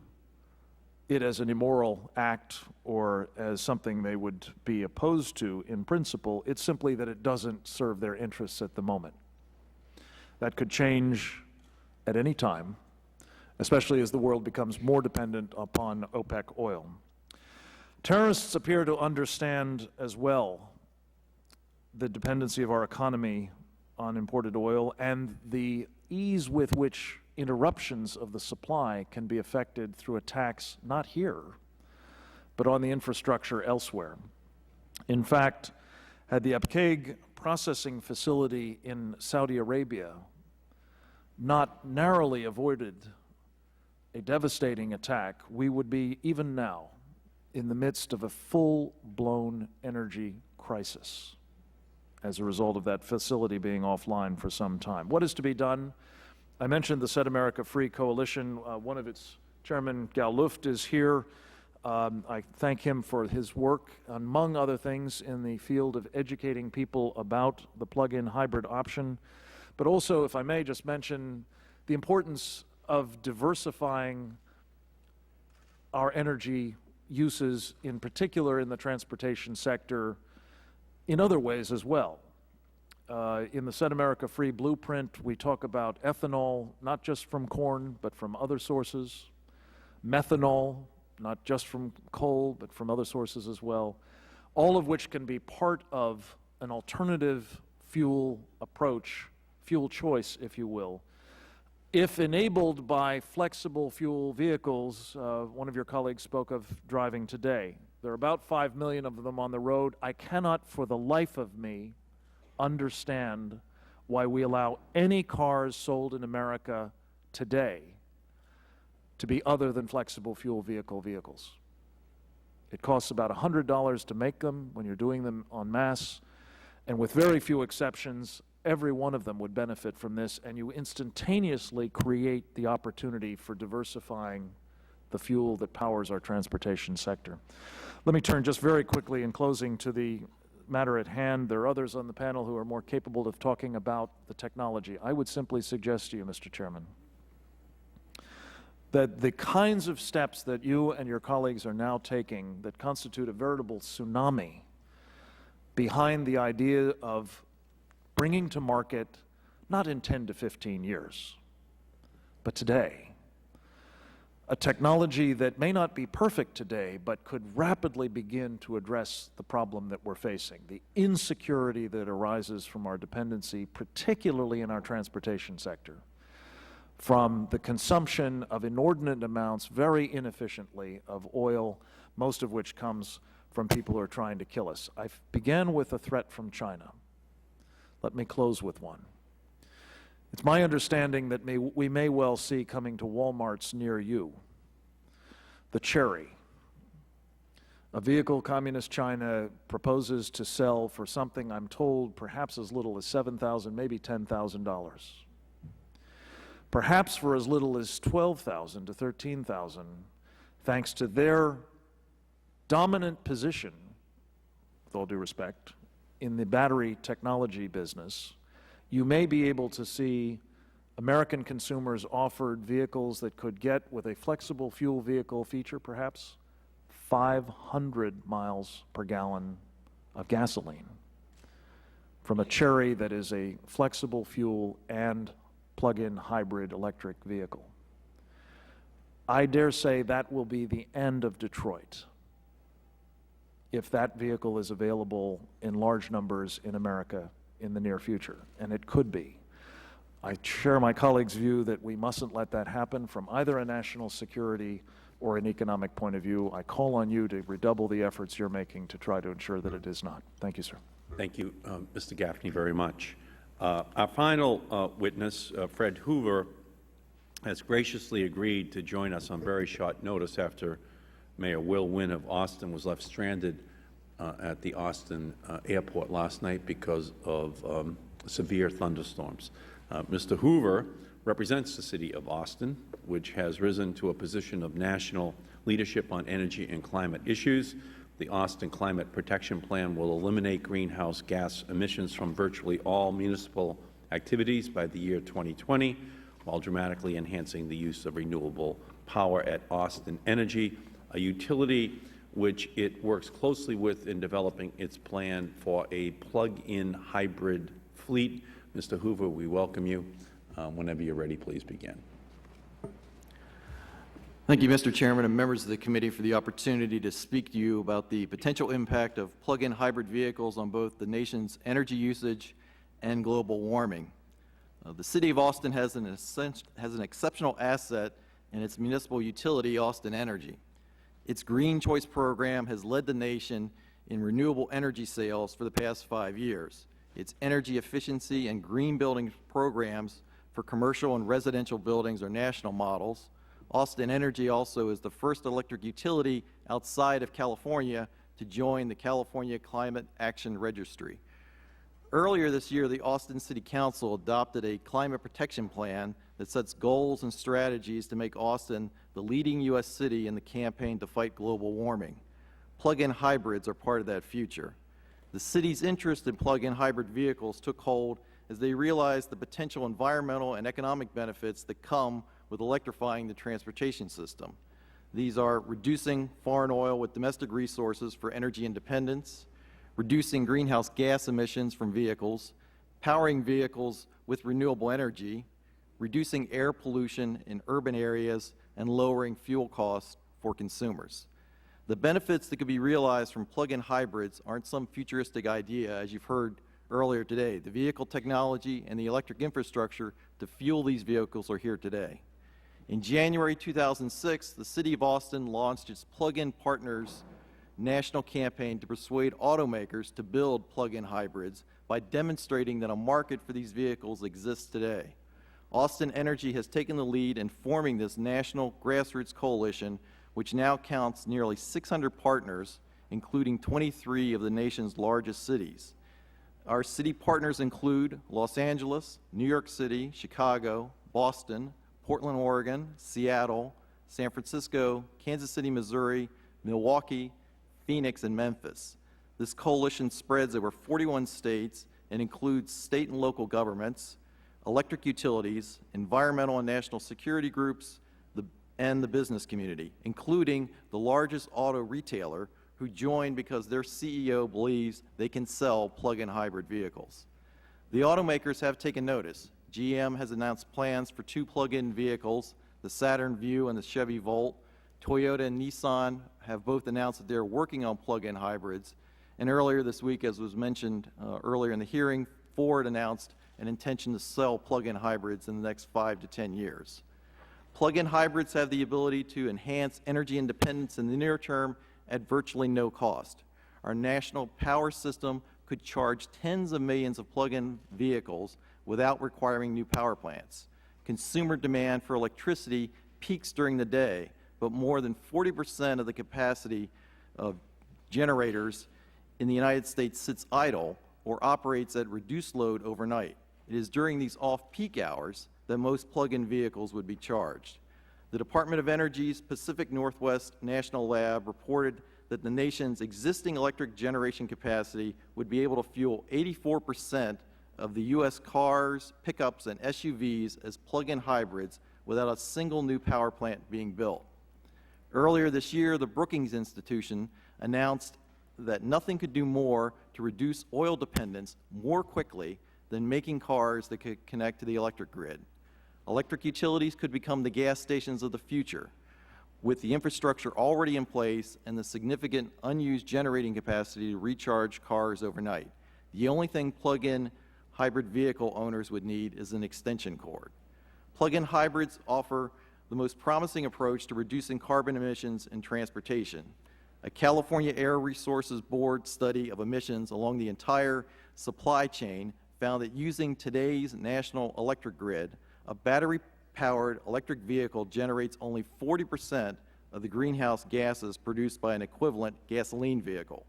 it as an immoral act or as something they would be opposed to in principle. It's simply that it doesn't serve their interests at the moment. That could change at any time, especially as the world becomes more dependent upon OPEC oil. Terrorists appear to understand as well the dependency of our economy on imported oil and the ease with which interruptions of the supply can be effected through attacks not here, but on the infrastructure elsewhere. In fact, had the Abqaiq processing facility in Saudi Arabia not narrowly avoided a devastating attack, we would be, even now, in the midst of a full-blown energy crisis as a result of that facility being offline for some time. What is to be done? I mentioned the Set America Free Coalition. One of its chairman, Gal Luft, is here. I thank him for his work, among other things, in the field of educating people about the plug-in hybrid option. But also, if I may just mention, the importance of diversifying our energy uses, in particular in the transportation sector, in other ways as well. In the Set America Free Blueprint, we talk about ethanol, not just from corn, but from other sources, methanol, not just from coal, but from other sources as well, all of which can be part of an alternative fuel approach, fuel choice, if you will, if enabled by flexible fuel vehicles, one of your colleagues spoke of driving today. There are about 5 million of them on the road. I cannot for the life of me understand why we allow any cars sold in America today to be other than flexible fuel vehicles. It costs about $100 to make them when you're doing them en masse, and with very few exceptions, every one of them would benefit from this, and you instantaneously create the opportunity for diversifying the fuel that powers our transportation sector. Let me turn just very quickly in closing to the matter at hand. There are others on the panel who are more capable of talking about the technology. I would simply suggest to you, Mr. Chairman, that the kinds of steps that you and your colleagues are now taking that constitute a veritable tsunami behind the idea of bringing to market, not in 10 to 15 years, but today, a technology that may not be perfect today, but could rapidly begin to address the problem that we're facing, the insecurity that arises from our dependency, particularly in our transportation sector, from the consumption of inordinate amounts, very inefficiently, of oil, most of which comes from people who are trying to kill us. I began with a threat from China. Let me close with one. It's my understanding that we may well see coming to Walmarts near you the Cherry, a vehicle Communist China proposes to sell for something, I'm told, perhaps as little as $7,000, maybe $10,000. Perhaps for as little as $12,000 to $13,000, thanks to their dominant position, with all due respect, in the battery technology business. You may be able to see American consumers offered vehicles that could get, with a flexible fuel vehicle feature perhaps, 500 miles per gallon of gasoline from a Cherry that is a flexible fuel and plug-in hybrid electric vehicle. I dare say that will be the end of Detroit if that vehicle is available in large numbers in America in the near future, and it could be. I share my colleagues' view that we mustn't let that happen from either a national security or an economic point of view. I call on you to redouble the efforts you're making to try to ensure that it is not. Thank you, sir. Thank you, Mr. Gaffney, very much. Our final witness, Fred Hoover, has graciously agreed to join us on very short notice after Mayor Will Wynn of Austin was left stranded at the Austin airport last night because of severe thunderstorms. Mr. Hoover represents the city of Austin, which has risen to a position of national leadership on energy and climate issues. The Austin Climate Protection Plan will eliminate greenhouse gas emissions from virtually all municipal activities by the year 2020, while dramatically enhancing the use of renewable power at Austin Energy, a utility which it works closely with in developing its plan for a plug-in hybrid fleet. Mr. Hoover, we welcome you. Whenever you're ready, please begin. Thank you, Mr. Chairman, and members of the committee for the opportunity to speak to you about the potential impact of plug-in hybrid vehicles on both the nation's energy usage and global warming. The City of Austin has an exceptional asset in its municipal utility, Austin Energy. Its Green Choice program has led the nation in renewable energy sales for the past 5 years. Its energy efficiency and green building programs for commercial and residential buildings are national models. Austin Energy also is the first electric utility outside of California to join the California Climate Action Registry. Earlier this year, the Austin City Council adopted a climate protection plan that sets goals and strategies to make Austin the leading U.S. city in the campaign to fight global warming. Plug-in hybrids are part of that future. The city's interest in plug-in hybrid vehicles took hold as they realized the potential environmental and economic benefits that come with electrifying the transportation system. These are reducing foreign oil with domestic resources for energy independence, reducing greenhouse gas emissions from vehicles, powering vehicles with renewable energy, reducing air pollution in urban areas, and lowering fuel costs for consumers. The benefits that could be realized from plug-in hybrids aren't some futuristic idea, as you've heard earlier today. The vehicle technology and the electric infrastructure to fuel these vehicles are here today. In January 2006, the City of Austin launched its Plug-in Partners national campaign to persuade automakers to build plug-in hybrids by demonstrating that a market for these vehicles exists today. Austin Energy has taken the lead in forming this national grassroots coalition, which now counts nearly 600 partners, including 23 of the nation's largest cities. Our city partners include Los Angeles, New York City, Chicago, Boston, Portland, Oregon, Seattle, San Francisco, Kansas City, Missouri, Milwaukee, Phoenix, and Memphis. This coalition spreads over 41 states and includes state and local governments, electric utilities, environmental and national security groups, and the business community, including the largest auto retailer, who joined because their CEO believes they can sell plug-in hybrid vehicles. The automakers have taken notice. GM has announced plans for 2 plug-in vehicles, the Saturn Vue and the Chevy Volt. Toyota and Nissan have both announced that they're working on plug-in hybrids. And earlier this week, as was mentioned earlier in the hearing, Ford announced an intention to sell plug-in hybrids in the next 5 to 10 years. Plug-in hybrids have the ability to enhance energy independence in the near term at virtually no cost. Our national power system could charge tens of millions of plug-in vehicles without requiring new power plants. Consumer demand for electricity peaks during the day, but more than 40% of the capacity of generators in the United States sits idle or operates at reduced load overnight. It is during these off-peak hours that most plug-in vehicles would be charged. The Department of Energy's Pacific Northwest National Lab reported that the nation's existing electric generation capacity would be able to fuel 84% of the U.S. cars, pickups, and SUVs as plug-in hybrids without a single new power plant being built. Earlier this year, the Brookings Institution announced that nothing could do more to reduce oil dependence more quickly than making cars that could connect to the electric grid. Electric utilities could become the gas stations of the future, with the infrastructure already in place and the significant unused generating capacity to recharge cars overnight. The only thing plug-in hybrid vehicle owners would need is an extension cord. Plug-in hybrids offer the most promising approach to reducing carbon emissions in transportation. A California Air Resources Board study of emissions along the entire supply chain found that using today's national electric grid, a battery-powered electric vehicle generates only 40% of the greenhouse gases produced by an equivalent gasoline vehicle.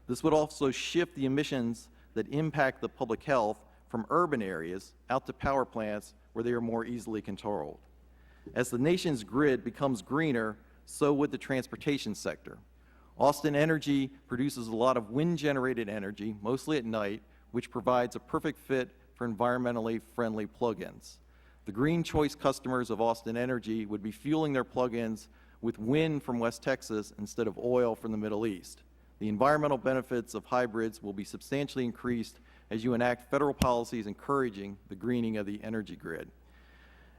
This would also shift the emissions that impact the public health from urban areas out to power plants where they are more easily controlled. As the nation's grid becomes greener, so would the transportation sector. Austin Energy produces a lot of wind-generated energy, mostly at night, which provides a perfect fit for environmentally friendly plug-ins. The green choice customers of Austin Energy would be fueling their plug-ins with wind from West Texas instead of oil from the Middle East. The environmental benefits of hybrids will be substantially increased as you enact federal policies encouraging the greening of the energy grid.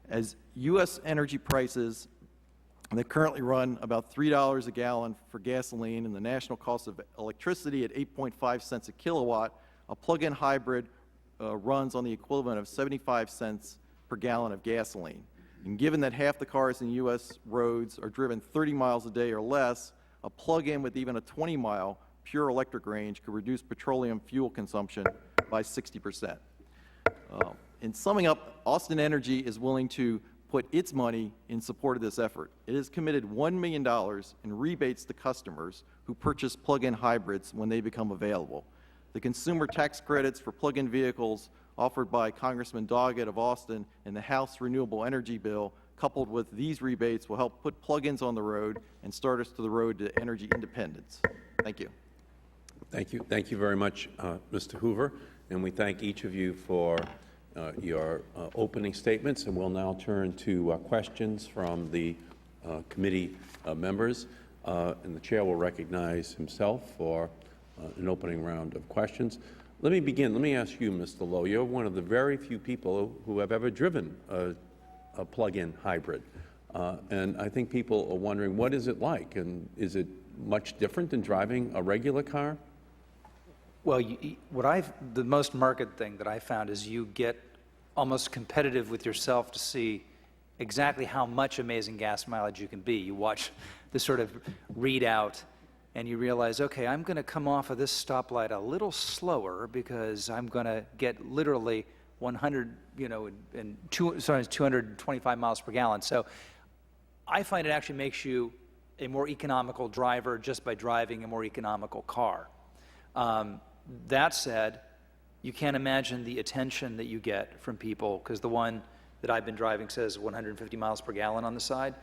As U.S. energy prices that currently run about $3 a gallon for gasoline and the national cost of electricity at 8.5 cents a kilowatt, a plug-in hybrid runs on the equivalent of 75 cents per gallon of gasoline. And given that half the cars in U.S. roads are driven 30 miles a day or less, a plug-in with even a 20-mile pure electric range could reduce petroleum fuel consumption by 60%. In summing up, Austin Energy is willing to put its money in support of this effort. It has committed $1 million in rebates to customers who purchase plug-in hybrids when they become available. The consumer tax credits for plug-in vehicles offered by Congressman Doggett of Austin in the House Renewable Energy Bill, coupled with these rebates, will help put plug-ins on the road and start us to the road to energy independence. Thank you. Thank you. Thank you very much, Mr. Hoover. And we thank each of you for your opening statements. And we'll now turn to questions from the committee members. And the chair will recognize himself for an opening round of questions. Let me begin. Let me ask you, Mr. Lowe. You're one of the very few people who have ever driven a plug-in hybrid. And I think people are wondering, what is it like? And is it much different than driving a regular car? Well, the most marked thing that I found is you get almost competitive with yourself to see exactly how much amazing gas mileage you can be. You watch the sort of readout and you realize, okay, I'm going to come off of this stoplight a little slower because I'm going to get literally 100, 225 miles per gallon. So I find it actually makes you a more economical driver just by driving a more economical car. That said, you can't imagine the attention that you get from people, because the one that I've been driving says 150 miles per gallon on the side.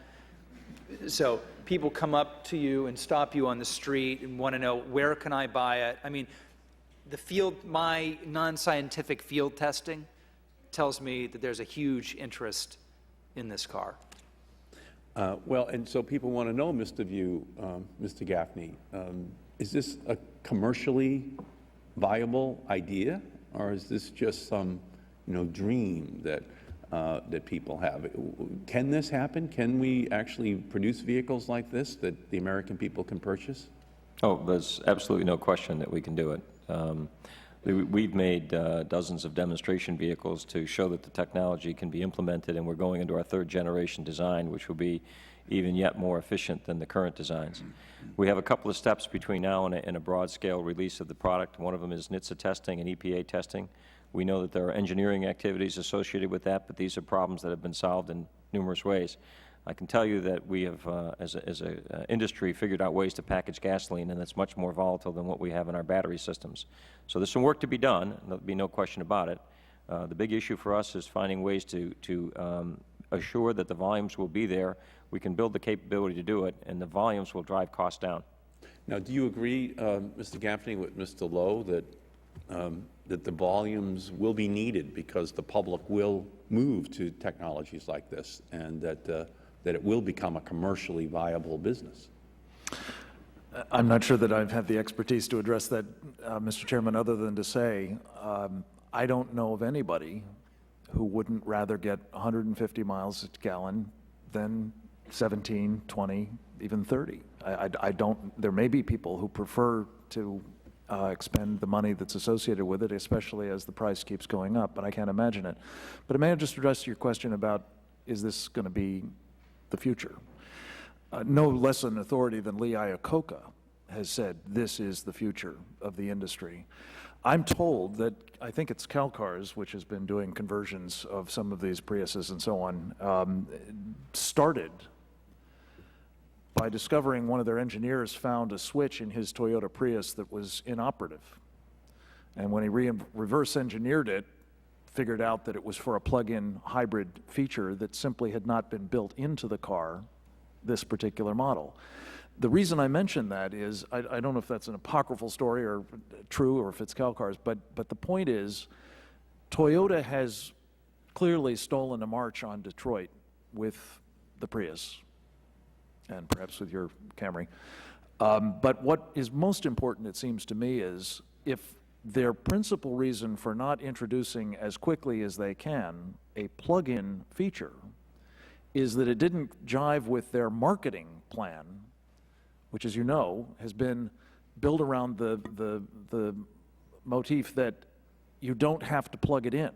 So people come up to you and stop you on the street and want to know, where can I buy it? I mean, my non-scientific field testing tells me that there's a huge interest in this car. Well, and so people want to know, Mr. Gaffney, is this a commercially viable idea, or is this just some, dream that that people have? Can this happen? Can we actually produce vehicles like this that the American people can purchase? Oh, there's absolutely no question that we can do it. We've made dozens of demonstration vehicles to show that the technology can be implemented, and we're going into our third generation design, which will be even yet more efficient than the current designs. We have a couple of steps between now and a broad-scale release of the product. One of them is NHTSA testing and EPA testing. We know that there are engineering activities associated with that, but these are problems that have been solved in numerous ways. I can tell you that we have, as an industry, figured out ways to package gasoline, and that's much more volatile than what we have in our battery systems. So there's some work to be done, and there'll be no question about it. The big issue for us is finding ways to assure that the volumes will be there. We can build the capability to do it, and the volumes will drive costs down. Now, do you agree, Mr. Gaffney, with Mr. Lowe, that that the volumes will be needed because the public will move to technologies like this, and that that it will become a commercially viable business? I'm not sure that I have the expertise to address that, Mr. Chairman, other than to say I don't know of anybody who wouldn't rather get 150 miles a gallon than 17, 20, even 30. I don't. There may be people who prefer to expend the money that's associated with it, especially as the price keeps going up, but I can't imagine it. But may I just address your question about, is this going to be the future? No less an authority than Lee Iacocca has said this is the future of the industry. I'm told that, I think it's CalCars, which has been doing conversions of some of these Priuses and so on, started by discovering one of their engineers found a switch in his Toyota Prius that was inoperative. And when he reverse engineered it, figured out that it was for a plug-in hybrid feature that simply had not been built into the car, this particular model. The reason I mention that is, I don't know if that's an apocryphal story or true, or if it's CalCars, but the point is, Toyota has clearly stolen a march on Detroit with the Prius, and perhaps with your Camry. But what is most important, it seems to me, is if their principal reason for not introducing as quickly as they can a plug-in feature is that it didn't jive with their marketing plan, which, as you know, has been built around the motif that you don't have to plug it in,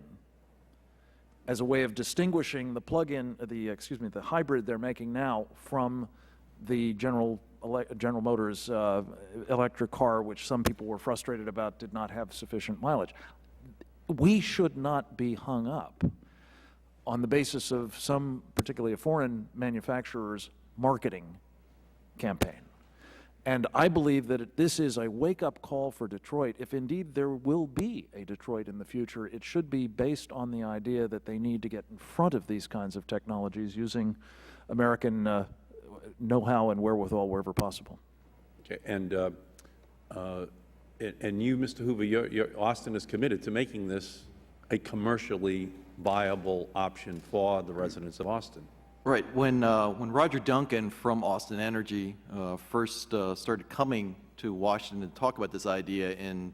as a way of distinguishing the plug-in, the hybrid they're making now from the General Motors electric car, which some people were frustrated about did not have sufficient mileage. We should not be hung up on the basis of some, particularly a foreign manufacturer's marketing campaign. And I believe that this is a wake-up call for Detroit. If indeed there will be a Detroit in the future, it should be based on the idea that they need to get in front of these kinds of technologies using American know-how and wherewithal wherever possible. Okay, and you, Mr. Hoover, Austin is committed to making this a commercially viable option for the residents of Austin. Right. When Roger Duncan from Austin Energy first started coming to Washington to talk about this idea in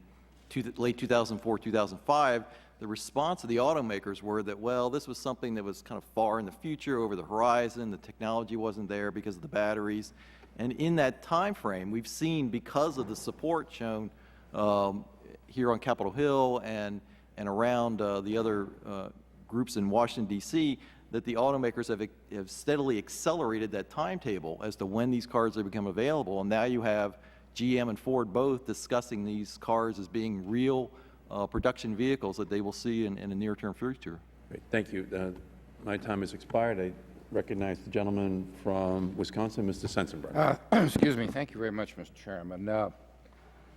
late 2004, 2005, the response of the automakers were that, well, this was something that was kind of far in the future, over the horizon. The technology wasn't there because of the batteries. And in that time frame, we've seen, because of the support shown here on Capitol Hill and around the other groups in Washington, D.C., that the automakers have steadily accelerated that timetable as to when these cars will become available. And now you have GM and Ford both discussing these cars as being real production vehicles that they will see in the near-term future. Great. Thank you. My time has expired. I recognize the gentleman from Wisconsin, Mr. Sensenbrenner. Excuse me. Thank you very much, Mr. Chairman.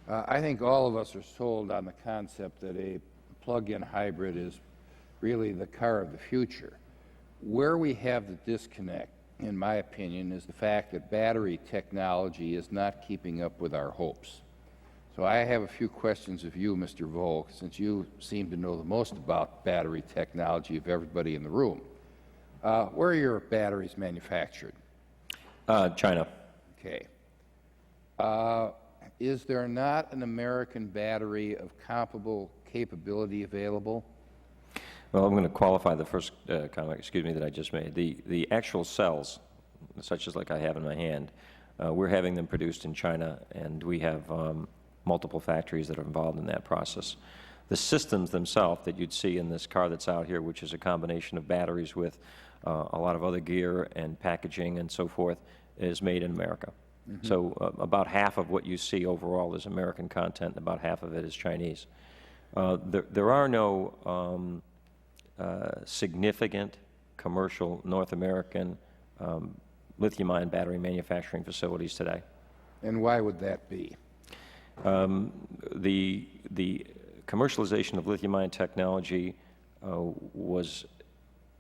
I think all of us are sold on the concept that a plug-in hybrid is really the car of the future. Where we have the disconnect, in my opinion, is the fact that battery technology is not keeping up with our hopes. So I have a few questions of you, Mr. Volk, since you seem to know the most about battery technology of everybody in the room. Where are your batteries manufactured? China. Okay. Is there not an American battery of comparable capability available? Well, I'm going to qualify the first comment, that I just made. The actual cells, such as like I have in my hand, we're having them produced in China, and we have multiple factories that are involved in that process. The systems themselves that you'd see in this car that's out here, which is a combination of batteries with a lot of other gear and packaging and so forth, is made in America. Mm-hmm. So about half of what you see overall is American content, and about half of it is Chinese. There are no significant commercial North American lithium-ion battery manufacturing facilities today. And why would that be? The commercialization of lithium-ion technology was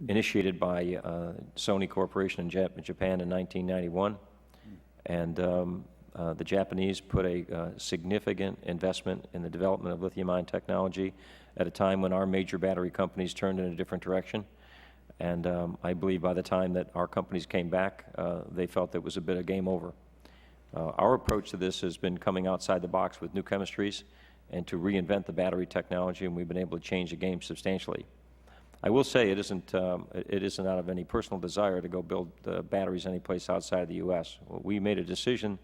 initiated by Sony Corporation in Japan in 1991, and the Japanese put a significant investment in the development of lithium-ion technology at a time when our major battery companies turned in a different direction. And I believe by the time that our companies came back, they felt that it was a bit of game over. Our approach to this has been coming outside the box with new chemistries and to reinvent the battery technology, and we've been able to change the game substantially. I will say it isn't out of any personal desire to go build batteries anyplace outside of the U.S. We made a decision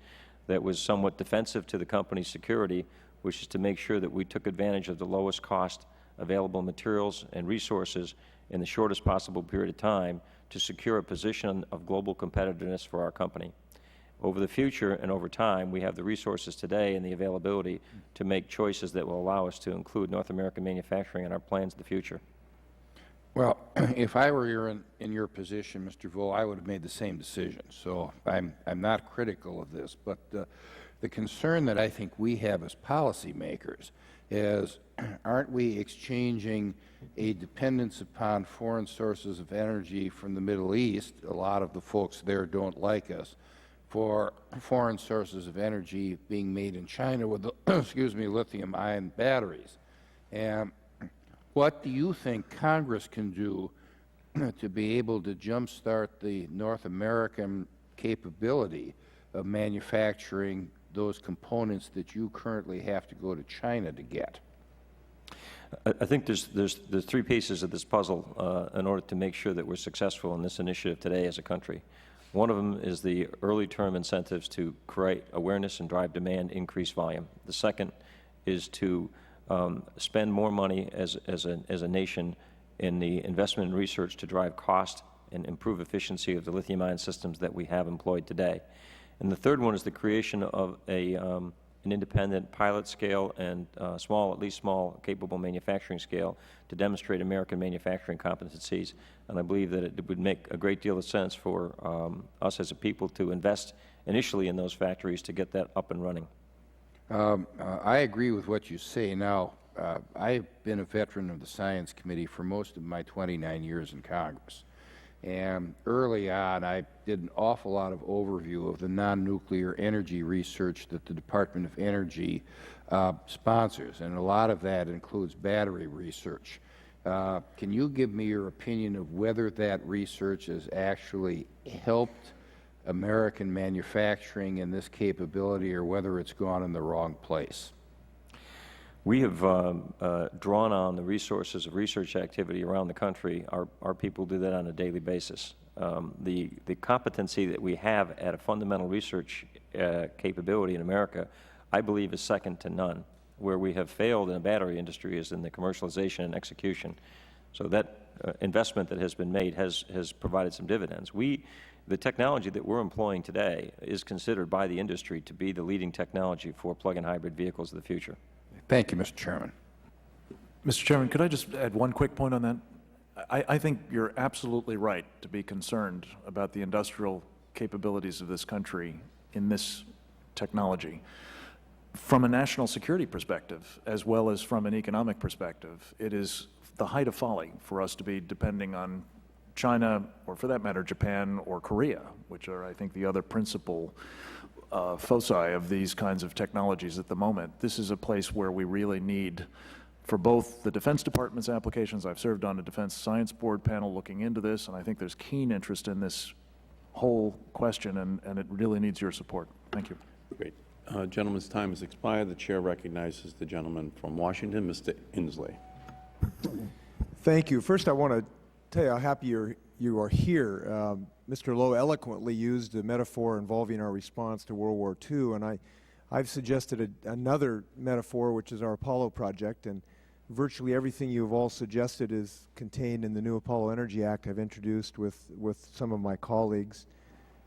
that was somewhat defensive to the company's security, which is to make sure that we took advantage of the lowest cost available materials and resources in the shortest possible period of time to secure a position of global competitiveness for our company. Over the future and over time, we have the resources today and the availability to make choices that will allow us to include North American manufacturing in our plans of the future. Well, if I were in your position, Mr. Vo, I would have made the same decision. So I'm not critical of this, but the concern that I think we have as policymakers is, aren't we exchanging a dependence upon foreign sources of energy from the Middle East, a lot of the folks there don't like us, for foreign sources of energy being made in China with, lithium-ion batteries? And what do you think Congress can do to be able to jumpstart the North American capability of manufacturing those components that you currently have to go to China to get? I think there's three pieces of this puzzle in order to make sure that we're successful in this initiative today as a country. One of them is the early term incentives to create awareness and drive demand, increase volume. The second is to spend more money as a nation in the investment and research to drive cost and improve efficiency of the lithium-ion systems that we have employed today. And the third one is the creation of an independent pilot scale and at least small, capable manufacturing scale to demonstrate American manufacturing competencies. And I believe that it would make a great deal of sense for us as a people to invest initially in those factories to get that up and running. I agree with what you say. Now, I've been a veteran of the Science Committee for most of my 29 years in Congress. And early on, I did an awful lot of overview of the non-nuclear energy research that the Department of Energy sponsors, and a lot of that includes battery research. Can you give me your opinion of whether that research has actually helped American manufacturing and this capability, or whether it's gone in the wrong place? We have drawn on the resources of research activity around the country. Our people do that on a daily basis. The competency that we have at a fundamental research capability in America, I believe, is second to none. Where we have failed in the battery industry is in the commercialization and execution. So that investment that has been made has provided some dividends. The technology that we're employing today is considered by the industry to be the leading technology for plug-in hybrid vehicles of the future. Thank you, Mr. Chairman. Mr. Chairman, could I just add one quick point on that? I think you're absolutely right to be concerned about the industrial capabilities of this country in this technology. From a national security perspective, as well as from an economic perspective, it is the height of folly for us to be depending on China, or for that matter, Japan or Korea, which are, I think, the other principal foci of these kinds of technologies at the moment. This is a place where we really need, for both the Defense Department's applications. I've served on a Defense Science Board panel looking into this, and I think there's keen interest in this whole question, and it really needs your support. Thank you. Great. Gentleman's time has expired. The chair recognizes the gentleman from Washington, Mr. Inslee. Thank you. First, I want to tell you how happy you are here. Mr. Lowe eloquently used a metaphor involving our response to World War II, and I've suggested another metaphor, which is our Apollo project, and virtually everything you've all suggested is contained in the new Apollo Energy Act I've introduced with some of my colleagues.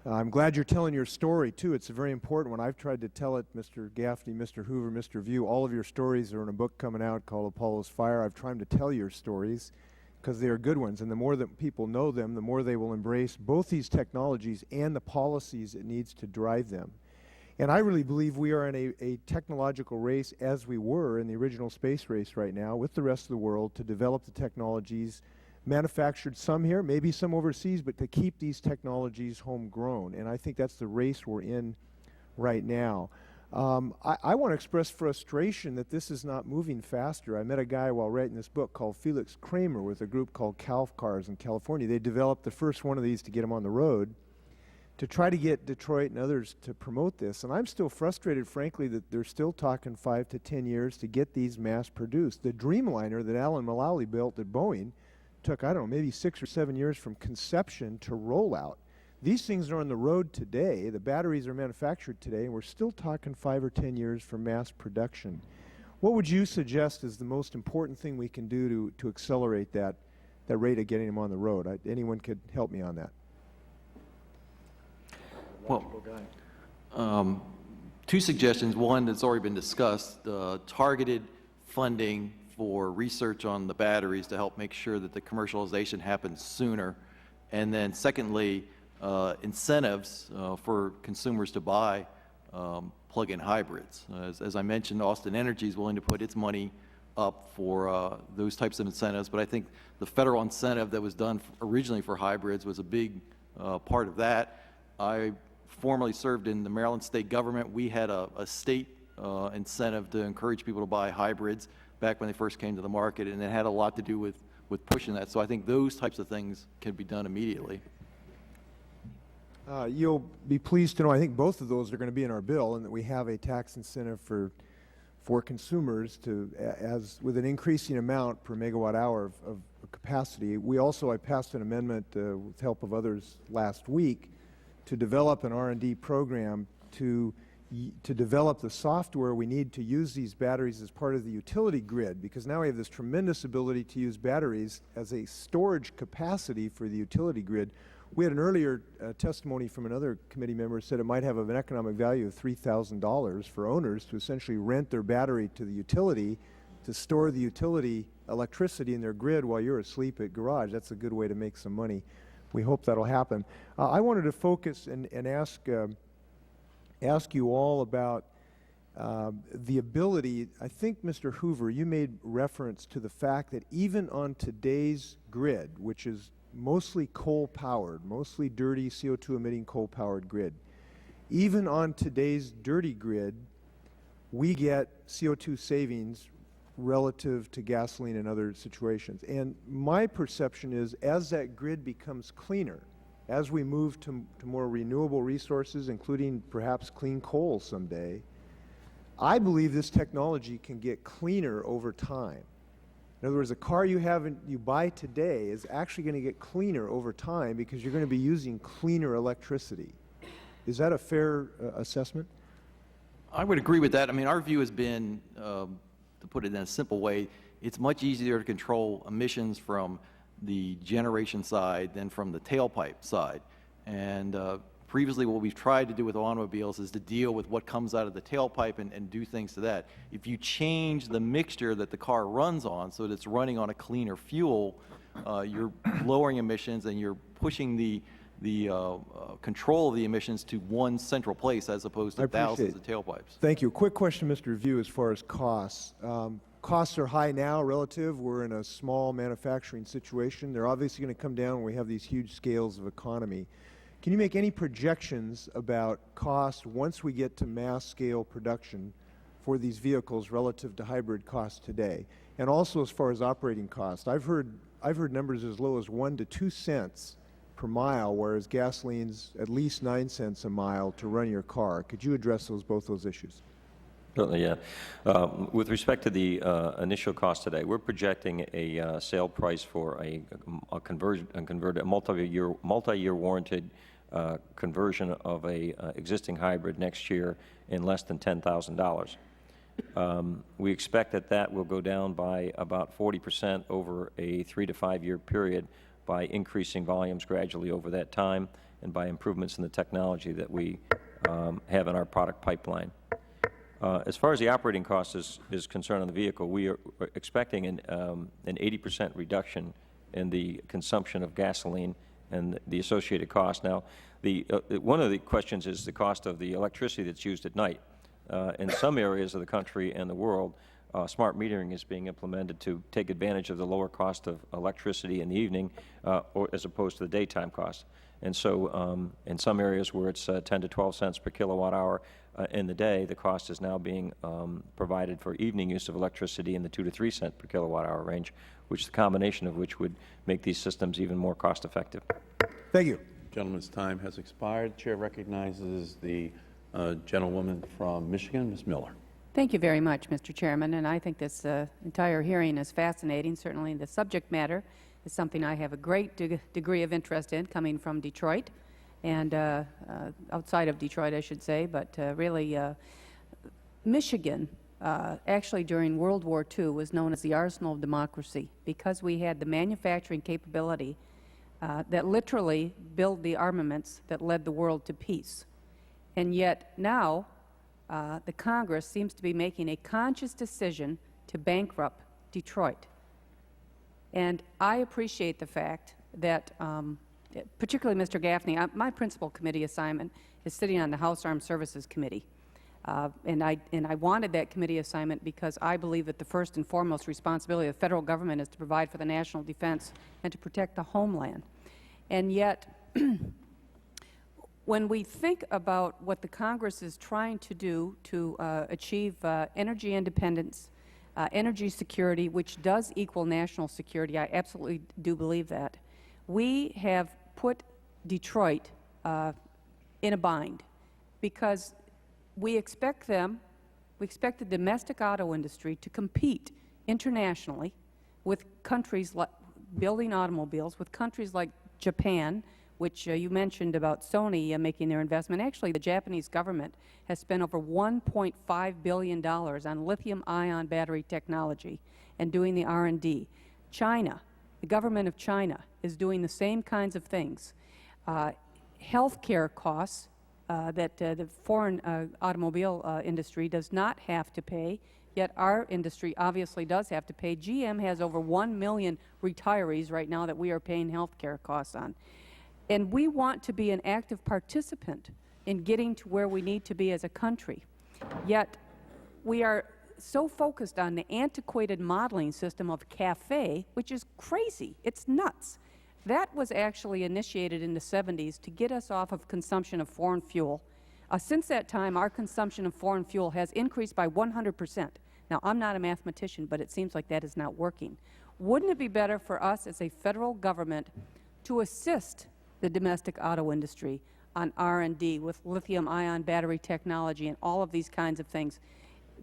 I'm glad you're telling your story, too. It's a very important one. I've tried to tell it, Mr. Gaffney, Mr. Hoover, Mr. View. All of your stories are in a book coming out called Apollo's Fire. I've tried to tell your stories because they are good ones, and the more that people know them, the more they will embrace both these technologies and the policies it needs to drive them. And I really believe we are in a technological race, as we were in the original space race right now, with the rest of the world to develop the technologies manufactured, some here, maybe some overseas, but to keep these technologies homegrown. And I think that's the race we're in right now. I want to express frustration that this is not moving faster. I met a guy while writing this book called Felix Kramer with a group called Calf Cars in California. They developed the first one of these to get them on the road, to try to get Detroit and others to promote this. And I'm still frustrated, frankly, that they're still talking 5 to 10 years to get these mass produced. The Dreamliner that Alan Mulally built at Boeing took, I don't know, maybe 6 or 7 years from conception to rollout. These things are on the road today. The batteries are manufactured today, and we're still talking 5 or 10 years for mass production. What would you suggest is the most important thing we can do to accelerate that rate of getting them on the road? Anyone could help me on that. Well, two suggestions. One that's already been discussed, targeted funding for research on the batteries to help make sure that the commercialization happens sooner. And then secondly, incentives for consumers to buy plug-in hybrids. As I mentioned, Austin Energy is willing to put its money up for those types of incentives, but I think the federal incentive that was done originally for hybrids was a big part of that. I formerly served in the Maryland state government. We had a state incentive to encourage people to buy hybrids back when they first came to the market, and it had a lot to do with pushing that. So I think those types of things can be done immediately. You'll be pleased to know I think both of those are going to be in our bill, and that we have a tax incentive for consumers to, with an increasing amount per megawatt hour of capacity. I passed an amendment with the help of others last week to develop an R&D program to develop the software we need to use these batteries as part of the utility grid, because now we have this tremendous ability to use batteries as a storage capacity for the utility grid. We had an earlier testimony from another committee member that said it might have an economic value of $3,000 for owners to essentially rent their battery to the utility to store the utility electricity in their grid while you're asleep at garage. That's a good way to make some money. We hope that'll happen. I wanted to focus and ask you all about the ability. I think, Mr. Hoover, you made reference to the fact that even on today's grid, which is mostly coal-powered, mostly dirty CO2-emitting coal-powered grid, even on today's dirty grid, we get CO2 savings relative to gasoline and other situations. And my perception is, as that grid becomes cleaner, as we move to more renewable resources, including perhaps clean coal someday, I believe this technology can get cleaner over time. In other words, a car you buy today is actually going to get cleaner over time because you're going to be using cleaner electricity. Is that a fair assessment? I would agree with that. I mean, our view has been, to put it in a simple way, it's much easier to control emissions from the generation side than from the tailpipe side. And previously what we've tried to do with automobiles is to deal with what comes out of the tailpipe and do things to that. If you change the mixture that the car runs on so that it's running on a cleaner fuel, you're lowering emissions and you're pushing the control of the emissions to one central place as opposed to thousands of tailpipes. Thank you. Quick question, Mr. Review, as far as costs. Costs are high now relative. We're in a small manufacturing situation. They're obviously going to come down when we have these huge scales of economy. Can you make any projections about cost once we get to mass scale production for these vehicles relative to hybrid costs today? And also as far as operating costs, I've heard numbers as low as 1 to 2 cents per mile, whereas gasoline's at least 9 cents a mile to run your car. Could you address both those issues? Certainly, yeah. With respect to the initial cost today, we're projecting a sale price for a multi-year warranted conversion of a existing hybrid next year in less than $10,000. We expect that will go down by about 40% over a 3 to 5 year period by increasing volumes gradually over that time and by improvements in the technology that we have in our product pipeline. As far as the operating cost is concerned on the vehicle, we are expecting an 80% reduction in the consumption of gasoline and the associated cost. Now, one of the questions is the cost of the electricity that's used at night. In some areas of the country and the world, smart metering is being implemented to take advantage of the lower cost of electricity in the evening or as opposed to the daytime cost. And so in some areas where it's 10 to 12 cents per kilowatt hour in the day, the cost is now being provided for evening use of electricity in the 2 to 3 cent per kilowatt hour range, which the combination of which would make these systems even more cost effective. Thank you. Gentleman's time has expired. The Chair recognizes the gentlewoman from Michigan, Ms. Miller. Thank you very much, Mr. Chairman, and I think this entire hearing is fascinating. Certainly the subject matter is something I have a great degree of interest in, coming from Detroit, and outside of Detroit, I should say, but really Michigan, actually during World War II, was known as the arsenal of democracy because we had the manufacturing capability that literally built the armaments that led the world to peace. And yet now, the Congress seems to be making a conscious decision to bankrupt Detroit. And I appreciate the fact that, particularly Mr. Gaffney, my principal committee assignment is sitting on the House Armed Services Committee. And I wanted that committee assignment because I believe that the first and foremost responsibility of the federal government is to provide for the national defense and to protect the homeland. And yet, when we think about what the Congress is trying to do to achieve energy independence, energy security, which does equal national security, I absolutely do believe that, we have put Detroit in a bind because we expect the domestic auto industry to compete internationally with countries like building automobiles, with countries like Japan, which you mentioned about Sony making their investment. Actually, the Japanese government has spent over $1.5 billion on lithium-ion battery technology and doing the R&D. China, the government of China, is doing the same kinds of things. Healthcare costs that the foreign automobile industry does not have to pay, yet our industry obviously does have to pay. GM has over 1 million retirees right now that we are paying healthcare costs on. And we want to be an active participant in getting to where we need to be as a country. Yet we are so focused on the antiquated modeling system of CAFE, which is crazy. It's nuts. That was actually initiated in the 70s to get us off of consumption of foreign fuel. Since that time, our consumption of foreign fuel has increased by 100%. Now, I'm not a mathematician, but it seems like that is not working. Wouldn't it be better for us as a federal government to assist the domestic auto industry on R&D with lithium-ion battery technology and all of these kinds of things?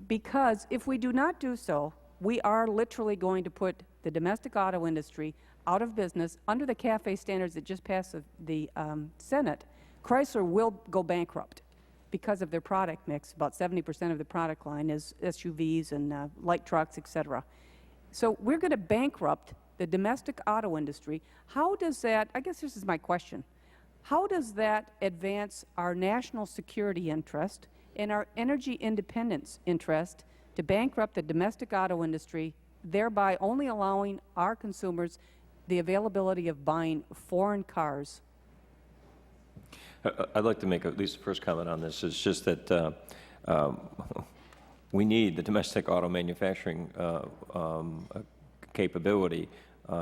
Because if we do not do so, we are literally going to put the domestic auto industry out of business. Under the CAFE standards that just passed the Senate, Chrysler will go bankrupt because of their product mix. About 70% of the product line is SUVs and light trucks, et cetera. So we're going to bankrupt the domestic auto industry, how does that, I guess this is my question, how does that advance our national security interest and our energy independence interest to bankrupt the domestic auto industry, thereby only allowing our consumers the availability of buying foreign cars? I'd like to make at least the first comment on this. It's just that we need the domestic auto manufacturing capability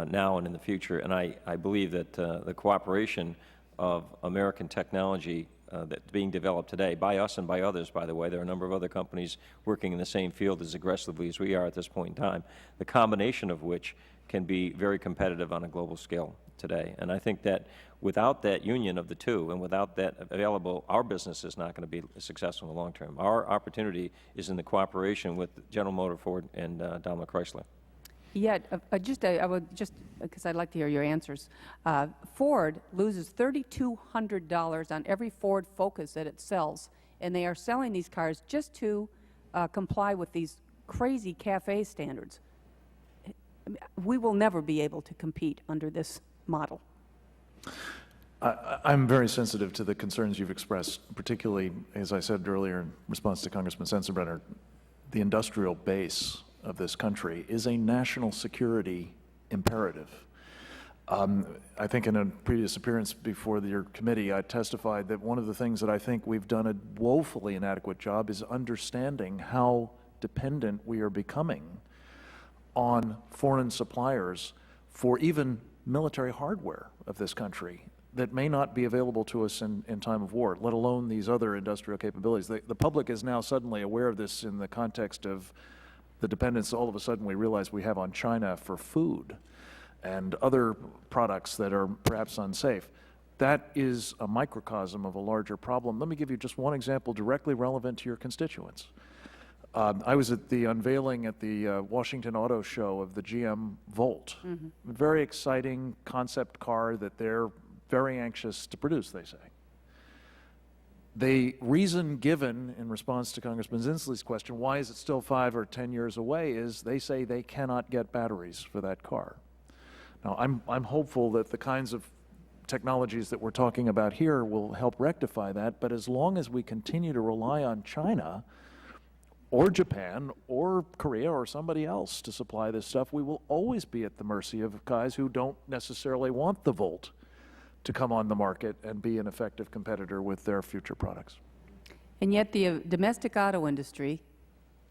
now and in the future, and I believe that the cooperation of American technology that's being developed today by us and by others, by the way. There are a number of other companies working in the same field as aggressively as we are at this point in time, the combination of which can be very competitive on a global scale today. And I think that without that union of the two and without that available, our business is not going to be successful in the long term. Our opportunity is in the cooperation with General Motors, Ford, and Daimler Chrysler. Yet, I would just, because I'd like to hear your answers. Ford loses $3,200 on every Ford Focus that it sells, and they are selling these cars just to comply with these crazy CAFE standards. We will never be able to compete under this model. I'm very sensitive to the concerns you've expressed, particularly, as I said earlier in response to Congressman Sensenbrenner, the industrial base of this country is a national security imperative. I think in a previous appearance before your committee, I testified that one of the things that I think we've done a woefully inadequate job is understanding how dependent we are becoming on foreign suppliers for even military hardware of this country that may not be available to us in time of war, let alone these other industrial capabilities. The public is now suddenly aware of this in the context of the dependence all of a sudden we realize we have on China for food and other products that are perhaps unsafe. That is a microcosm of a larger problem. Let me give you just one example directly relevant to your constituents. I was at the unveiling at the Washington Auto Show of the GM Volt. Very exciting concept car that they're very anxious to produce, they say. The reason given in response to Congressman Inslee's question, why is it still 5 or 10 years away, is they say they cannot get batteries for that car. Now, I'm hopeful that the kinds of technologies that we're talking about here will help rectify that, but as long as we continue to rely on China or Japan or Korea or somebody else to supply this stuff, we will always be at the mercy of guys who don't necessarily want the Volt to come on the market and be an effective competitor with their future products. And yet the domestic auto industry,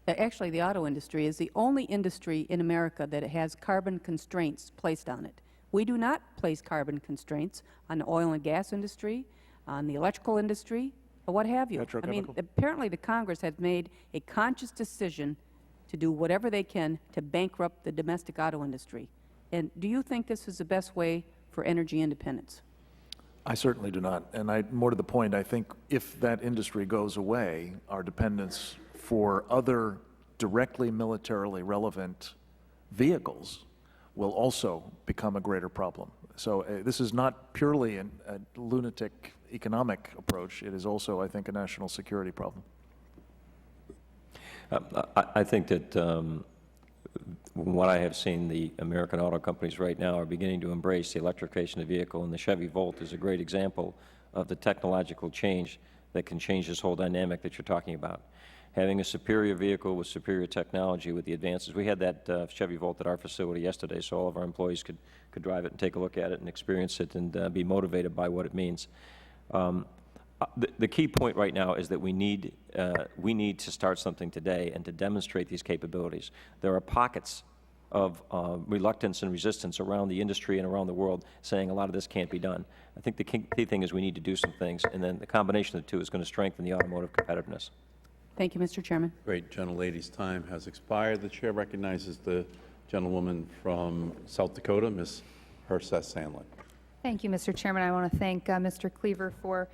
actually the auto industry, is the only industry in America that has carbon constraints placed on it. We do not place carbon constraints on the oil and gas industry, on the electrical industry, or what have you. I mean, apparently the Congress has made a conscious decision to do whatever they can to bankrupt the domestic auto industry. And do you think this is the best way for energy independence? I certainly do not. And more to the point, I think if that industry goes away, our dependence for other directly militarily relevant vehicles will also become a greater problem. So this is not purely a lunatic economic approach. It is also, I think, a national security problem. I think that from what I have seen, the American auto companies right now are beginning to embrace the electrification of the vehicle, and the Chevy Volt is a great example of the technological change that can change this whole dynamic that you're talking about. Having a superior vehicle with superior technology with the advances. We had that Chevy Volt at our facility yesterday, so all of our employees could drive it and take a look at it and experience it and be motivated by what it means. The key point right now is that we need to start something today and to demonstrate these capabilities. There are pockets of reluctance and resistance around the industry and around the world saying a lot of this can't be done. I think the key thing is we need to do some things, and then the combination of the two is going to strengthen the automotive competitiveness. Thank you, Mr. Chairman. Great. Gentlelady's time has expired. The chair recognizes the gentlewoman from South Dakota, Ms. Herseth Sandlin. Thank you, Mr. Chairman. I want to thank Mr. Cleaver for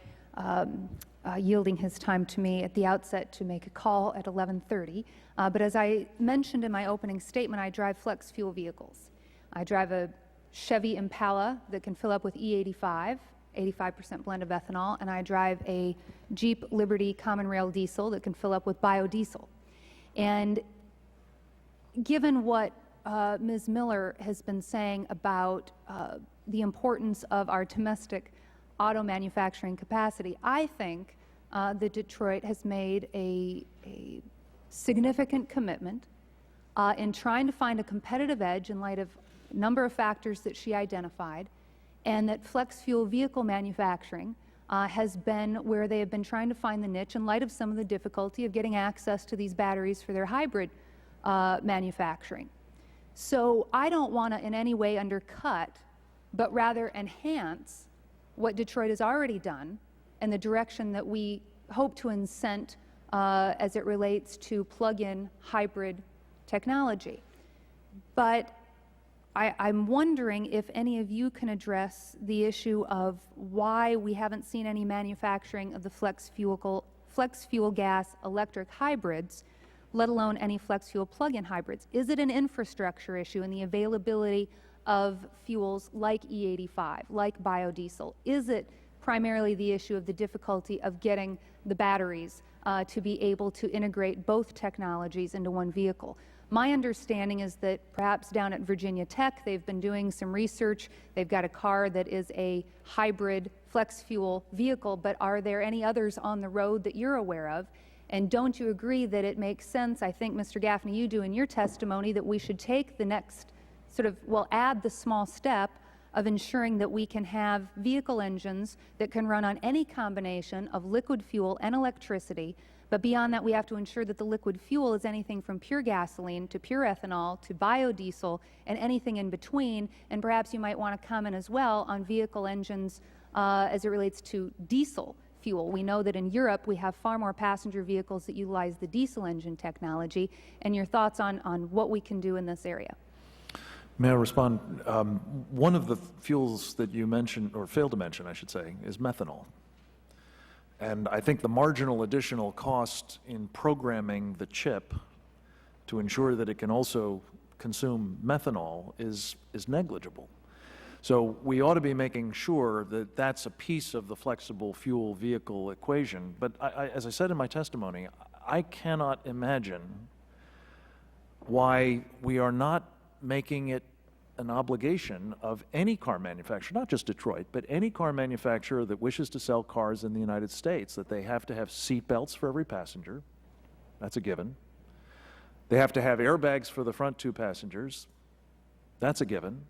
yielding his time to me at the outset to make a call at 11:30. But as I mentioned in my opening statement, I drive flex fuel vehicles. I drive a Chevy Impala that can fill up with E85, 85% blend of ethanol, and I drive a Jeep Liberty Common Rail diesel that can fill up with biodiesel. And given what Ms. Miller has been saying about the importance of our domestic auto manufacturing capacity. I think that Detroit has made a significant commitment in trying to find a competitive edge in light of a number of factors that she identified, and that flex fuel vehicle manufacturing has been where they have been trying to find the niche in light of some of the difficulty of getting access to these batteries for their hybrid manufacturing. So I don't want to in any way undercut, but rather enhance what Detroit has already done and the direction that we hope to incent as it relates to plug-in hybrid technology. But I'm wondering if any of you can address the issue of why we haven't seen any manufacturing of the flex fuel gas electric hybrids, let alone any flex fuel plug-in hybrids. Is it an infrastructure issue in the availability of fuels like E85, like biodiesel? Is it primarily the issue of the difficulty of getting the batteries to be able to integrate both technologies into one vehicle? My understanding is that perhaps down at Virginia Tech, they've been doing some research. They've got a car that is a hybrid flex fuel vehicle, but are there any others on the road that you're aware of? And don't you agree that it makes sense, I think, Mr. Gaffney, you do in your testimony, that we should take the next sort of, well, add the small step of ensuring that we can have vehicle engines that can run on any combination of liquid fuel and electricity. But beyond that, we have to ensure that the liquid fuel is anything from pure gasoline to pure ethanol to biodiesel and anything in between. And perhaps you might want to comment as well on vehicle engines as it relates to diesel fuel. We know that in Europe we have far more passenger vehicles that utilize the diesel engine technology. And your thoughts on what we can do in this area? May I respond? One of the fuels that you mentioned, or failed to mention, I should say, is methanol. And I think the marginal additional cost in programming the chip to ensure that it can also consume methanol is negligible. So we ought to be making sure that that's a piece of the flexible fuel vehicle equation. But as I said in my testimony, I cannot imagine why we are not making it an obligation of any car manufacturer, not just Detroit, but any car manufacturer that wishes to sell cars in the United States, that they have to have seat belts for every passenger. That's a given. They have to have airbags for the front two passengers. That's a given.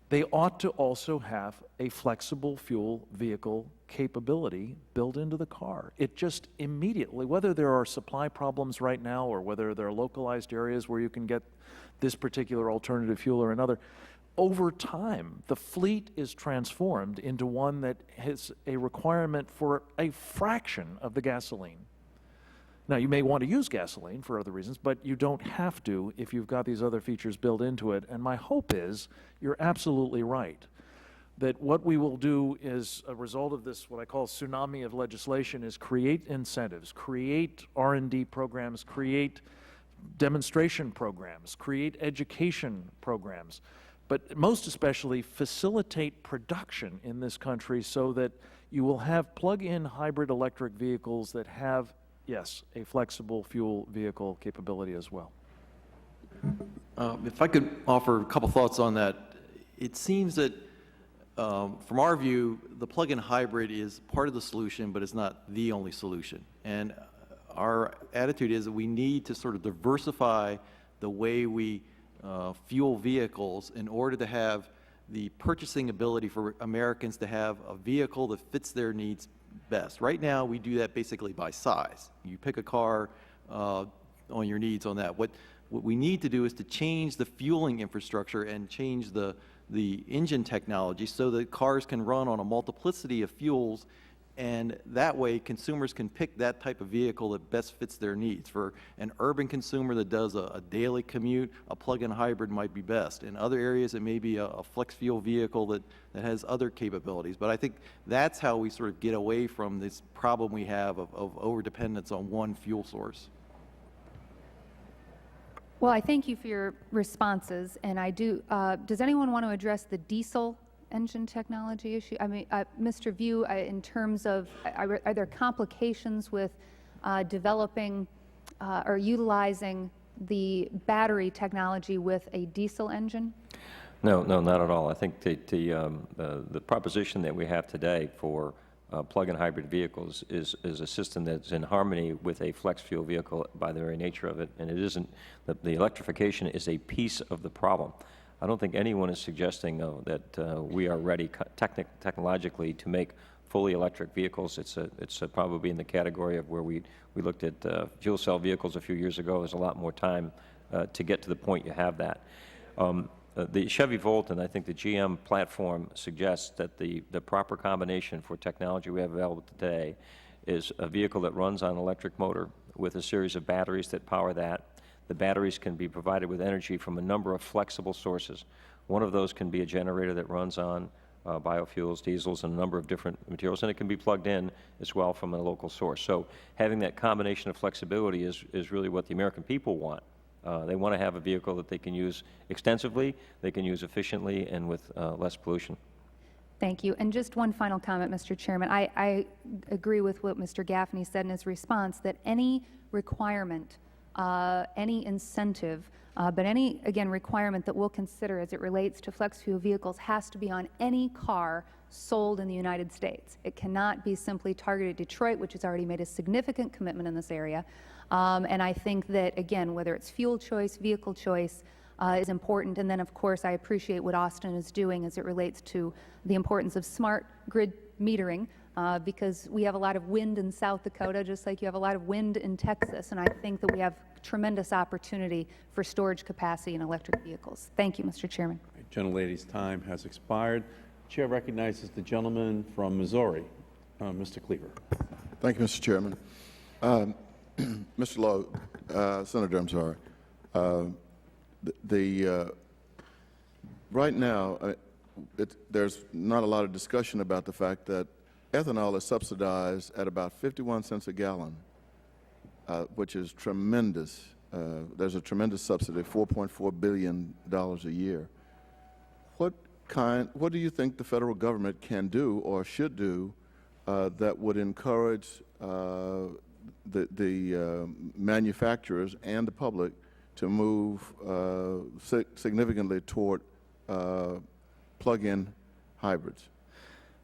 They ought to also have a flexible fuel vehicle capability built into the car. It just immediately, whether there are supply problems right now or whether there are localized areas where you can get this particular alternative fuel or another, over time, the fleet is transformed into one that has a requirement for a fraction of the gasoline. Now, you may want to use gasoline for other reasons, but you don't have to if you've got these other features built into it. And my hope is, you're absolutely right, that what we will do is a result of this, what I call tsunami of legislation, is create incentives, create R&D programs, create demonstration programs, create education programs, but most especially facilitate production in this country so that you will have plug-in hybrid electric vehicles that have, yes, a flexible fuel vehicle capability as well. If I could offer a couple thoughts on that. It seems that from our view, the plug-in hybrid is part of the solution, but it's not the only solution. And our attitude is that we need to sort of diversify the way we fuel vehicles in order to have the purchasing ability for Americans to have a vehicle that fits their needs best. Right now, we do that basically by size. You pick a car on your needs on that. What we need to do is to change the fueling infrastructure and change the engine technology so that cars can run on a multiplicity of fuels, and that way consumers can pick that type of vehicle that best fits their needs. For an urban consumer that does a daily commute, a plug-in hybrid might be best. In other areas, it may be a flex fuel vehicle that has other capabilities. But I think that's how we sort of get away from this problem we have of overdependence on one fuel source. Well, I thank you for your responses, and I do. Does anyone want to address the diesel engine technology issue? I mean, Mr. View, in terms of, are there complications with developing or utilizing the battery technology with a diesel engine? No, no, not at all. I think the proposition that we have today for plug-in hybrid vehicles is a system that's in harmony with a flex fuel vehicle by the very nature of it, and it isn't. The electrification is a piece of the problem. I don't think anyone is suggesting that we are ready technologically to make fully electric vehicles. It's probably in the category of where we looked at fuel cell vehicles a few years ago. There's a lot more time to get to the point you have that. The Chevy Volt and I think the GM platform suggests that the proper combination for technology we have available today is a vehicle that runs on an electric motor with a series of batteries that power that. The batteries can be provided with energy from a number of flexible sources. One of those can be a generator that runs on biofuels, diesels, and a number of different materials, and it can be plugged in as well from a local source. So having that combination of flexibility is really what the American people want. They want to have a vehicle that they can use extensively, they can use efficiently, and with less pollution. Thank you. And just one final comment, Mr. Chairman. I agree with what Mr. Gaffney said in his response, that any requirement, any incentive, but any, again, requirement that we'll consider as it relates to flex fuel vehicles has to be on any car sold in the United States. It cannot be simply targeted Detroit, which has already made a significant commitment in this area. And I think that, again, whether it's fuel choice, vehicle choice, is important. And then, of course, I appreciate what Austin is doing as it relates to the importance of smart grid metering, because we have a lot of wind in South Dakota, just like you have a lot of wind in Texas. And I think that we have tremendous opportunity for storage capacity in electric vehicles. Thank you, Mr. Chairman. Gentlelady's time has expired. Chair recognizes the gentleman from Missouri, Mr. Cleaver. Thank you, Mr. Chairman. Mr. Lowe, Senator, I'm sorry. Right now, there's not a lot of discussion about the fact that ethanol is subsidized at about 51 cents a gallon, which is tremendous. There's a tremendous subsidy, $4.4 billion a year. What do you think the federal government can do or should do that would encourage the manufacturers and the public to move significantly toward plug-in hybrids?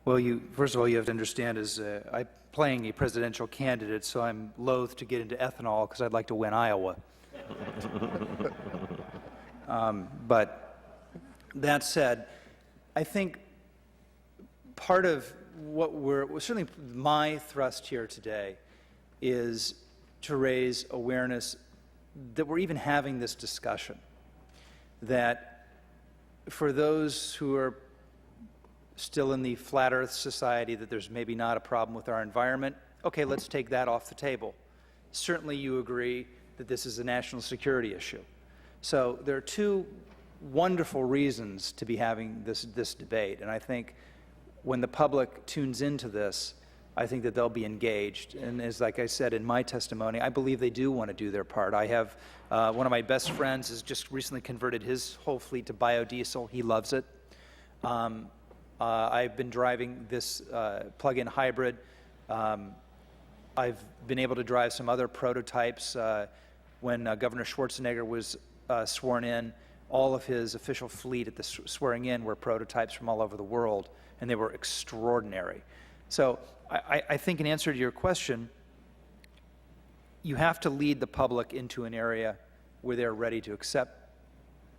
Well, first of all, you have to understand is I'm playing a presidential candidate, so I'm loath to get into ethanol because I'd like to win Iowa. But that said, I think part of what certainly my thrust here today is to raise awareness that we're even having this discussion, that for those who are still in the flat earth society, that there's maybe not a problem with our environment, okay, let's take that off the table. Certainly you agree that this is a national security issue. So there are two wonderful reasons to be having this debate, and I think when the public tunes into this, I think that they'll be engaged. And as like I said in my testimony, I believe they do want to do their part. I have one of my best friends has just recently converted his whole fleet to biodiesel. He loves it. I've been driving this plug-in hybrid. I've been able to drive some other prototypes. When Governor Schwarzenegger was sworn in, all of his official fleet at the swearing in were prototypes from all over the world, and they were extraordinary. So I think in answer to your question, you have to lead the public into an area where they're ready to accept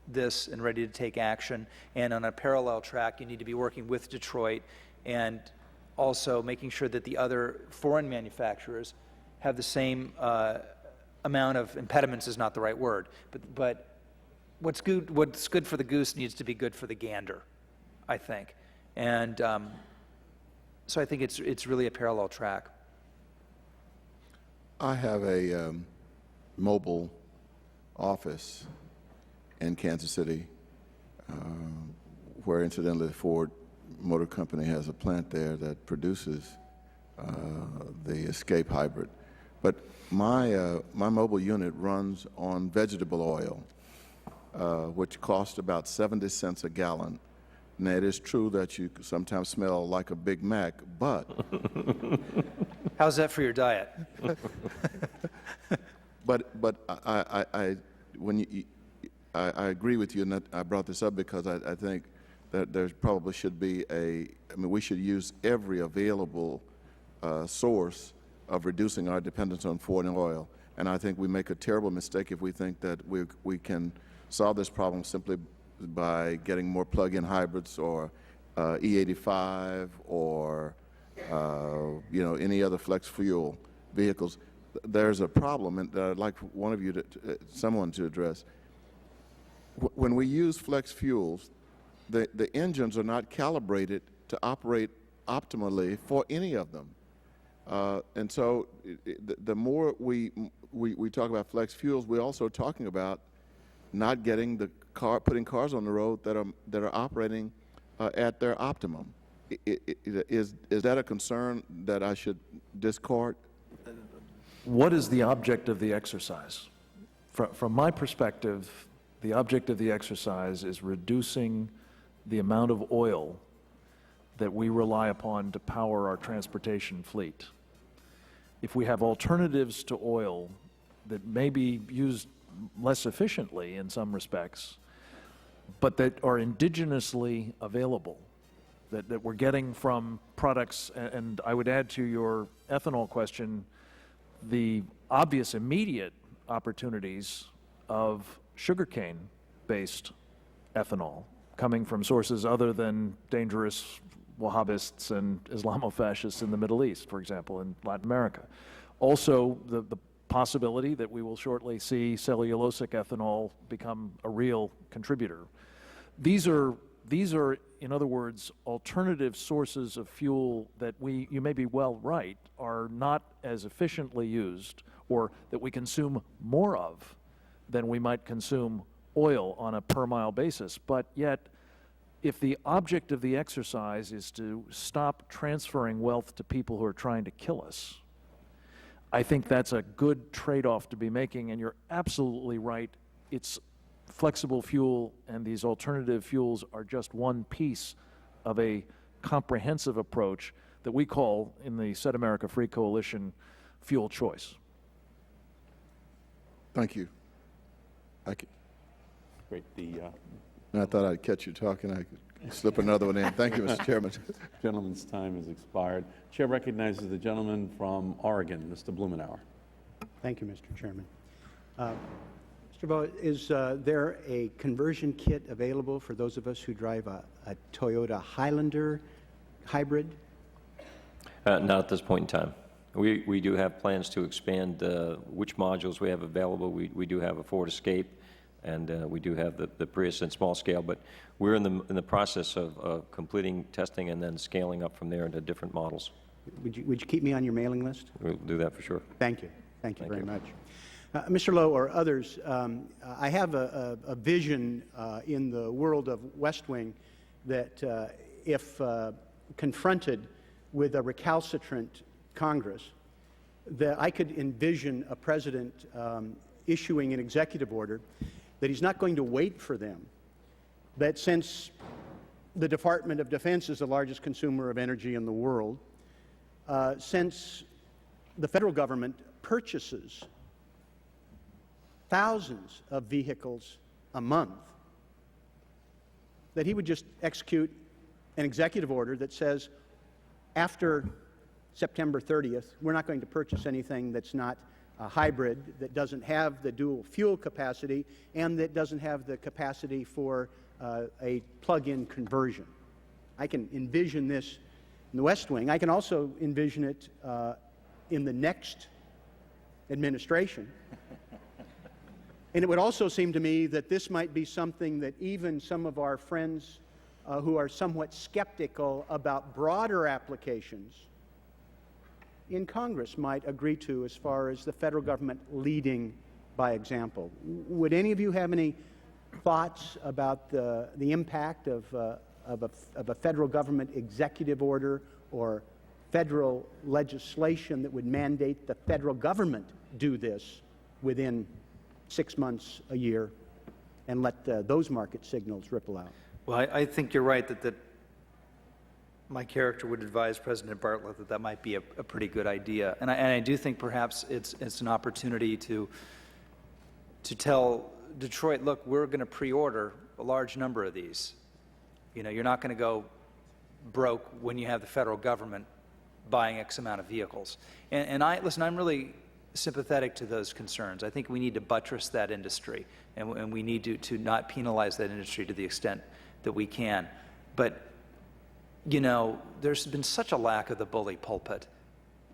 this and ready to take action. And on a parallel track, you need to be working with Detroit and also making sure that the other foreign manufacturers have the same amount of impediments is not the right word, but what's good for the goose needs to be good for the gander, I think. And so I think it's really a parallel track. I have a mobile office in Kansas City, where incidentally Ford Motor Company has a plant there that produces the Escape hybrid. But my mobile unit runs on vegetable oil, which costs about 70 cents a gallon. Now, it is true that you sometimes smell like a Big Mac, but... How's that for your diet? But I I agree with you, and that I brought this up because I think that there probably should be we should use every available source of reducing our dependence on foreign oil. And I think we make a terrible mistake if we think that we can solve this problem simply by getting more plug-in hybrids or E85 or any other flex fuel vehicles. There's a problem, and I'd like one of you someone to address. When we use flex fuels, the engines are not calibrated to operate optimally for any of them. And so the more we talk about flex fuels, we're also talking about not getting putting cars on the road that are operating at their optimum. Is that a concern that I should discard? What is the object of the exercise? From my perspective, the object of the exercise is reducing the amount of oil that we rely upon to power our transportation fleet. If we have alternatives to oil that may be used less efficiently in some respects, but that are indigenously available, that we're getting from products, and I would add to your ethanol question, the obvious immediate opportunities of sugarcane-based ethanol coming from sources other than dangerous Wahhabists and Islamofascists in the Middle East, for example, in Latin America. Also, the possibility that we will shortly see cellulosic ethanol become a real contributor. These are, in other words, alternative sources of fuel that you may be well right, are not as efficiently used, or that we consume more of than we might consume oil on a per mile basis. But yet, if the object of the exercise is to stop transferring wealth to people who are trying to kill us, I think that's a good trade-off to be making, and you're absolutely right. It's flexible fuel and these alternative fuels are just one piece of a comprehensive approach that we call, in the Set America Free Coalition, fuel choice. Thank you. Great. I thought I'd catch you talking. I could slip another one in. Thank you, Mr. Chairman. Gentleman's time has expired. Chair recognizes the gentleman from Oregon, Mr. Blumenauer. Thank you, Mr. Chairman. Mr. Vo, is there a conversion kit available for those of us who drive a Toyota Highlander hybrid? Not at this point in time. We do have plans to expand which modules we have available. We do have a Ford Escape, and we do have the Prius in small scale, but we're in the process of completing testing and then scaling up from there into different models. Would you keep me on your mailing list? We'll do that for sure. Thank you. Thank you very much. Mr. Lowe or others, I have a vision in the world of West Wing that if confronted with a recalcitrant Congress, that I could envision a president issuing an executive order that he's not going to wait for them, that since the Department of Defense is the largest consumer of energy in the world, since the federal government purchases thousands of vehicles a month, that he would just execute an executive order that says, after September 30th, we're not going to purchase anything that's not a hybrid, that doesn't have the dual fuel capacity, and that doesn't have the capacity for a plug-in conversion. I can envision this in the West Wing. I can also envision it in the next administration. And it would also seem to me that this might be something that even some of our friends who are somewhat skeptical about broader applications in Congress might agree to, as far as the federal government leading by example. Would any of you have any thoughts about the impact of a federal government executive order or federal legislation that would mandate the federal government do this within 6 months, a year, and let those market signals ripple out? Well, I think you're right that my character would advise President Bartlett that that might be a pretty good idea. And I do think perhaps it's an opportunity to tell Detroit, look, we're going to pre-order a large number of these. You know, you're not going to go broke when you have the federal government buying X amount of vehicles. And listen, I'm really sympathetic to those concerns. I think we need to buttress that industry, and we need to not penalize that industry to the extent that we can. But, you know, there's been such a lack of the bully pulpit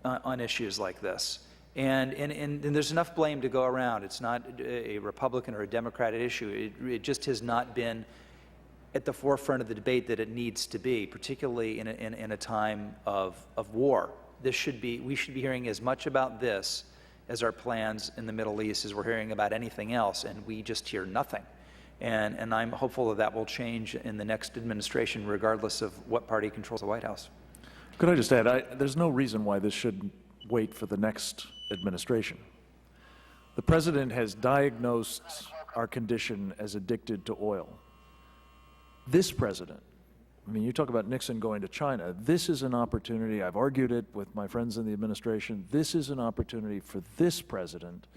on issues like this. And there's enough blame to go around. It's not a Republican or a Democrat issue. It just has not been at the forefront of the debate that it needs to be, particularly in a time of war. We should be hearing as much about this as our plans in the Middle East as we're hearing about anything else, and we just hear nothing. And I'm hopeful that will change in the next administration, regardless of what party controls the White House. Could I just add, there's no reason why this should wait for the next administration. The President has diagnosed our condition as addicted to oil. This President, I mean, you talk about Nixon going to China. This is an opportunity, I've argued it with my friends in the administration, this is an opportunity for this President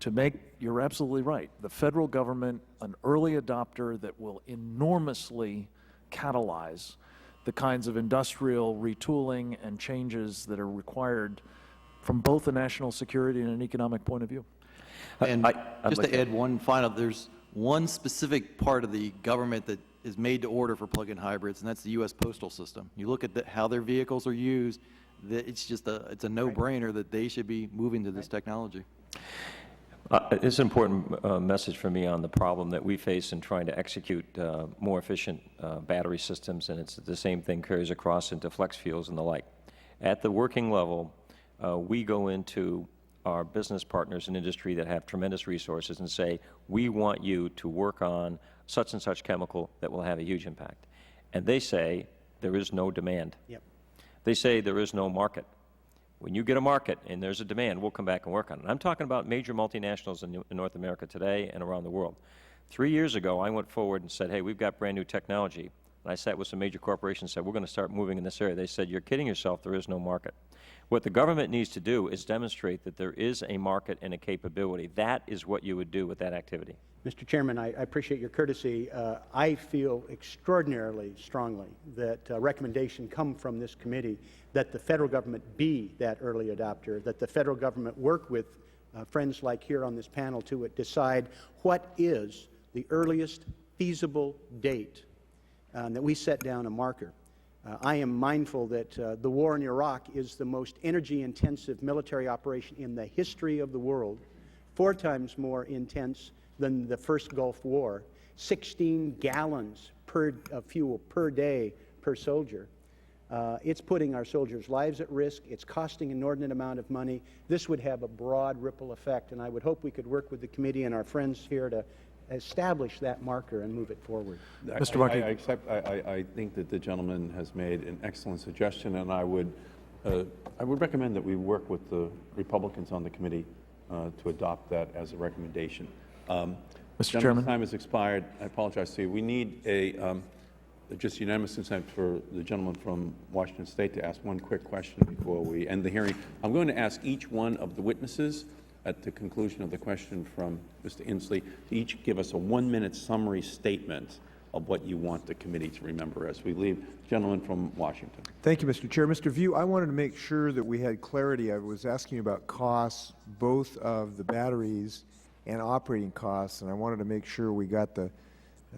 to make, you're absolutely right, the federal government an early adopter that will enormously catalyze the kinds of industrial retooling and changes that are required from both a national security and an economic point of view. And just to add one final, there's one specific part of the government that is made to order for plug-in hybrids, and that's the U.S. postal system. You look at how their vehicles are used, it's just it's a no-brainer that they should be moving to this technology. It's an important message for me on the problem that we face in trying to execute more efficient battery systems, and it's the same thing carries across into flex fuels and the like. At the working level, we go into our business partners in industry that have tremendous resources and say, we want you to work on such and such chemical that will have a huge impact. And they say, there is no demand. Yep. They say there is no market. When you get a market and there's a demand, we'll come back and work on it. I'm talking about major multinationals in North America today and around the world. 3 years ago, I went forward and said, hey, we've got brand new technology. And I sat with some major corporations and said, we're going to start moving in this area. They said, you're kidding yourself, there is no market. What the government needs to do is demonstrate that there is a market and a capability. That is what you would do with that activity. Mr. Chairman, I appreciate your courtesy. I feel extraordinarily strongly that a recommendation come from this committee that the federal government be that early adopter, that the federal government work with friends like here on this panel to decide what is the earliest feasible date, that we set down a marker. I am mindful that the war in Iraq is the most energy-intensive military operation in the history of the world, 4 times more intense than the first Gulf War, 16 gallons of fuel per day per soldier. It's putting our soldiers' lives at risk. It's costing an inordinate amount of money. This would have a broad ripple effect, and I would hope we could work with the committee and our friends here to establish that marker and move it forward. Mr. Markey. I think that the gentleman has made an excellent suggestion, and I would recommend that we work with the Republicans on the committee to adopt that as a recommendation. Mr. Chairman. Time has expired. I apologize to you. We need just unanimous consent for the gentleman from Washington State to ask one quick question before we end the hearing. I'm going to ask each one of the witnesses at the conclusion of the question from Mr. Inslee to each give us a 1-minute summary statement of what you want the committee to remember as we leave. Gentleman from Washington. Thank you, Mr. Chair. Mr. View, I wanted to make sure that we had clarity. I was asking about costs, both of the batteries and operating costs, and I wanted to make sure we got the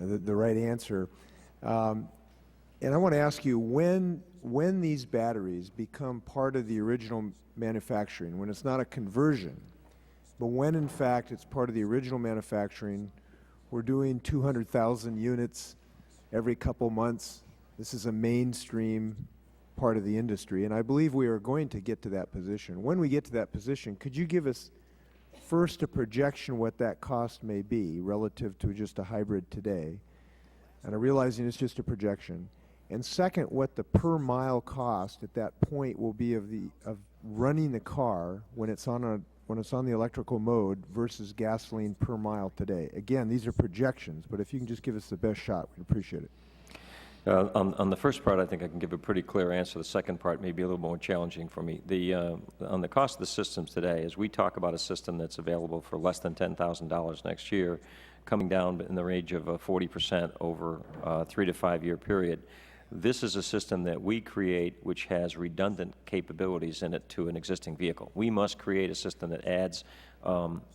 right answer. And I want to ask you, when these batteries become part of the original manufacturing, when it's not a conversion, but when in fact it's part of the original manufacturing, we're doing 200,000 units every couple months. This is a mainstream part of the industry, and I believe we are going to get to that position. When we get to that position, could you give us first a projection what that cost may be relative to just a hybrid today? And I'm realizing it's just a projection. And second, what the per mile cost at that point will be of running the car when it's on the electrical mode versus gasoline per mile today. Again, these are projections, but if you can just give us the best shot, we'd appreciate it. On the first part, I think I can give a pretty clear answer. The second part may be a little more challenging for me. On the cost of the systems today, as we talk about a system that's available for less than $10,000 next year, coming down in the range of 40% over a 3 to 5 year period, this is a system that we create which has redundant capabilities in it to an existing vehicle. We must create a system that adds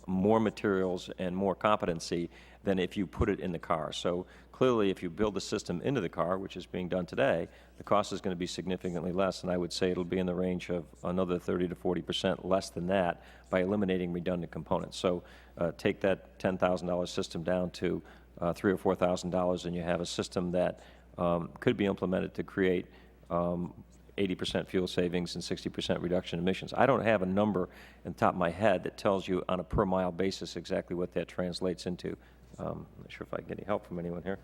more materials and more competency than if you put it in the car. So clearly, if you build the system into the car, which is being done today, the cost is going to be significantly less, and I would say it'll be in the range of another 30 to 40% less than that by eliminating redundant components. So take that $10,000 system down to $3,000 or $4,000, and you have a system that could be implemented to create 80% fuel savings and 60% reduction in emissions. I don't have a number in the top of my head that tells you on a per mile basis exactly what that translates into. I'm not sure if I can get any help from anyone here.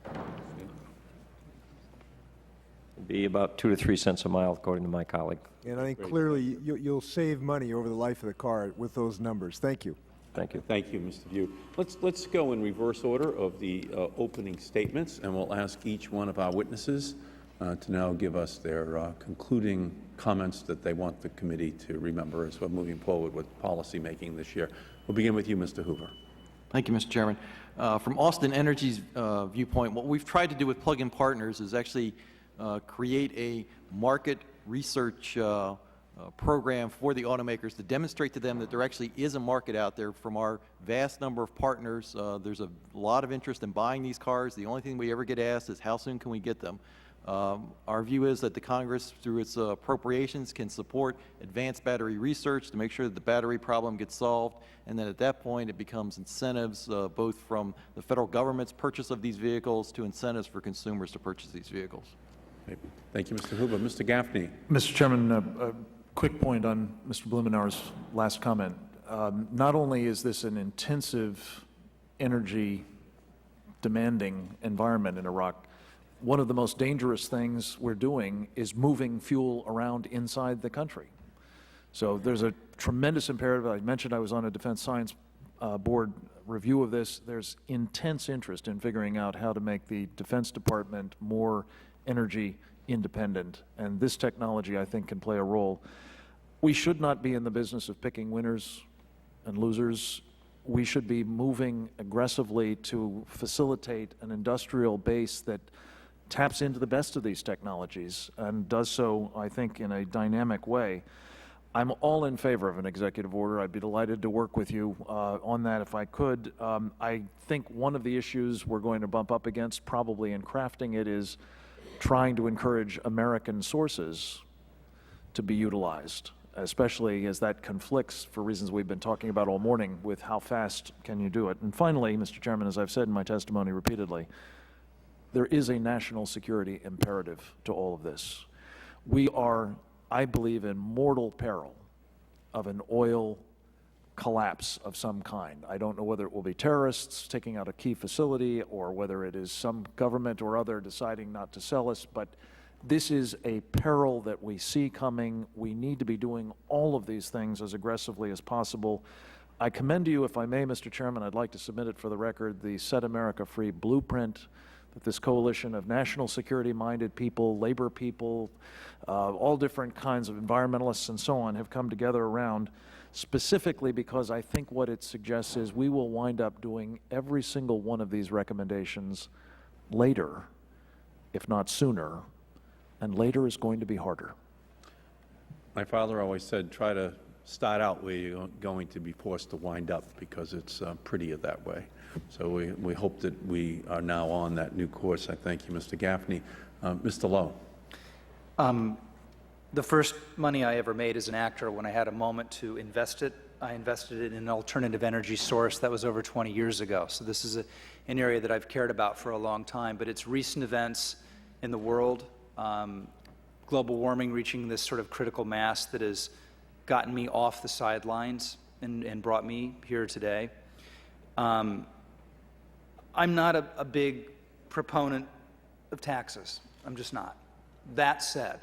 It'd be about 2 to 3 cents a mile, according to my colleague. And I think clearly you'll save money over the life of the car with those numbers. Thank you. Thank you. Thank you, Mr. View. Let's go in reverse order of the opening statements, and we'll ask each one of our witnesses to now give us their concluding comments that they want the committee to remember as we're moving forward with policy making this year. We'll begin with you, Mr. Hoover. Thank you, Mr. Chairman. From Austin Energy's viewpoint, what we've tried to do with plug-in partners is actually create a market research program for the automakers to demonstrate to them that there actually is a market out there. From our vast number of partners, there's a lot of interest in buying these cars. The only thing we ever get asked is how soon can we get them? Our view is that the Congress, through its appropriations, can support advanced battery research to make sure that the battery problem gets solved, and then at that point it becomes incentives both from the federal government's purchase of these vehicles to incentives for consumers to purchase these vehicles. Thank you, Mr. Hoover. Mr. Gaffney. Mr. Chairman, a quick point on Mr. Blumenauer's last comment. Not only is this an intensive, energy demanding environment in Iraq, one of the most dangerous things we're doing is moving fuel around inside the country. So there's a tremendous imperative. I mentioned I was on a Defense Science Board review of this. There's intense interest in figuring out how to make the Defense Department more energy independent, and this technology, I think, can play a role. We should not be in the business of picking winners and losers. We should be moving aggressively to facilitate an industrial base that taps into the best of these technologies and does so, I think, in a dynamic way. I'm all in favor of an executive order. I'd be delighted to work with you on that if I could. I think one of the issues we're going to bump up against probably in crafting it is trying to encourage American sources to be utilized, especially as that conflicts, for reasons we've been talking about all morning, with how fast can you do it. And finally, Mr. Chairman, as I've said in my testimony repeatedly, there is a national security imperative to all of this. We are, I believe, in mortal peril of an oil collapse of some kind. I don't know whether it will be terrorists taking out a key facility or whether it is some government or other deciding not to sell us, but this is a peril that we see coming. We need to be doing all of these things as aggressively as possible. I commend to you, if I may, Mr. Chairman, I'd like to submit it for the record, the Set America Free blueprint that this coalition of national security-minded people, labor people, all different kinds of environmentalists and so on have come together around, specifically because I think what it suggests is we will wind up doing every single one of these recommendations later, if not sooner, and later is going to be harder. My father always said, try to start out where you're going to be forced to wind up, because it's prettier that way. So we hope that we are now on that new course. I thank you, Mr. Gaffney. Mr. Lowe. The first money I ever made as an actor, when I had a moment to invest it, I invested it in an alternative energy source. That was over 20 years ago. So this is an area that I've cared about for a long time. But it's recent events in the world, global warming reaching this sort of critical mass that has gotten me off the sidelines and brought me here today. I'm not a big proponent of taxes. I'm just not. That said,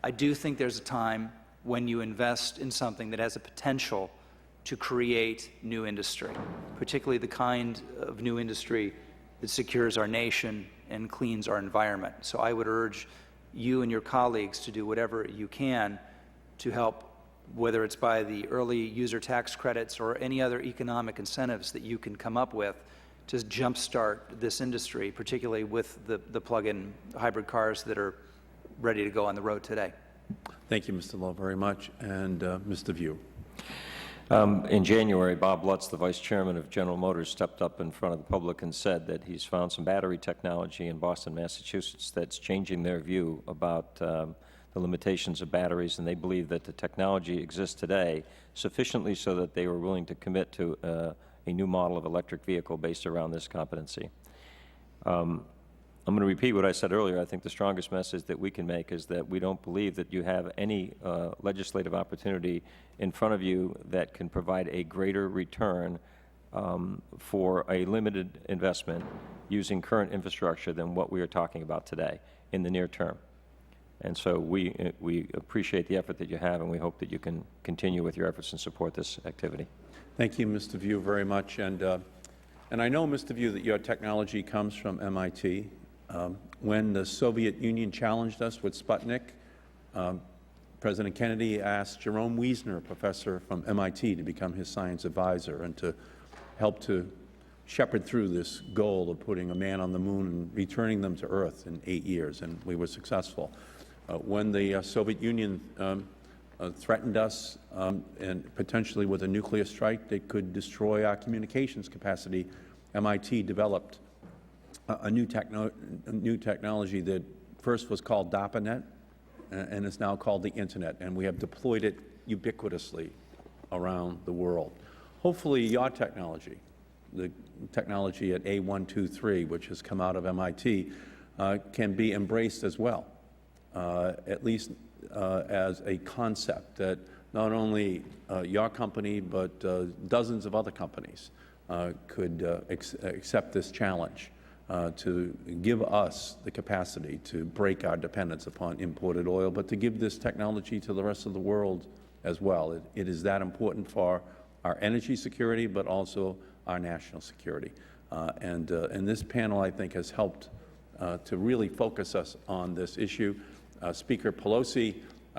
I do think there's a time when you invest in something that has a potential to create new industry, particularly the kind of new industry that secures our nation and cleans our environment. So I would urge you and your colleagues to do whatever you can to help, whether it's by the early user tax credits or any other economic incentives that you can come up with to jumpstart this industry, particularly with the plug-in hybrid cars that are ready to go on the road today. Thank you, Mr. Lowe, very much. And Mr. View. In January, Bob Lutz, the Vice Chairman of General Motors, stepped up in front of the public and said that he's found some battery technology in Boston, Massachusetts that's changing their view about the limitations of batteries, and they believe that the technology exists today sufficiently so that they were willing to commit to a new model of electric vehicle based around this competency. I'm going to repeat what I said earlier. I think the strongest message that we can make is that we don't believe that you have any legislative opportunity in front of you that can provide a greater return for a limited investment using current infrastructure than what we are talking about today in the near term. And so we appreciate the effort that you have, and we hope that you can continue with your efforts and support this activity. Thank you, Mr. View, very much. And I know, Mr. View, that your technology comes from MIT. When the Soviet Union challenged us with Sputnik, President Kennedy asked Jerome Wiesner, a professor from MIT, to become his science advisor and to help to shepherd through this goal of putting a man on the moon and returning them to Earth in 8 years, and we were successful. When the Soviet Union threatened us and potentially with a nuclear strike that could destroy our communications capacity, MIT developed a new technology that first was called DARPANET and is now called the Internet, and we have deployed it ubiquitously around the world. Hopefully your technology, the technology at A123, which has come out of MIT, can be embraced as well, at least as a concept that not only your company but dozens of other companies could accept this challenge to give us the capacity to break our dependence upon imported oil, but to give this technology to the rest of the world as well. It is that important for our energy security, but also our national security. And this panel, I think, has helped to really focus us on this issue. Speaker Pelosi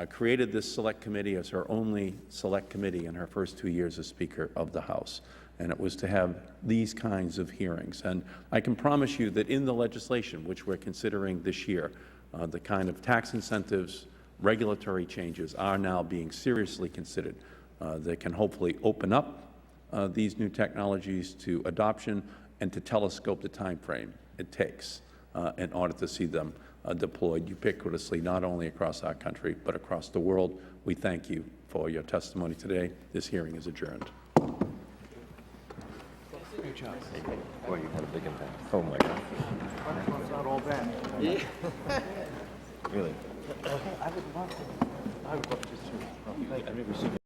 created this select committee as her only select committee in her first 2 years as Speaker of the House, and it was to have these kinds of hearings. And I can promise you that in the legislation, which we're considering this year, the kind of tax incentives, regulatory changes are now being seriously considered that can hopefully open up these new technologies to adoption and to telescope the time frame it takes in order to see them deployed ubiquitously, not only across our country, but across the world. We thank you for your testimony today. This hearing is adjourned. Great job. Boy, you had a big impact. Oh, my God. It's not all bad. Yeah. Really? I would love to. I would love to, too. I've never seen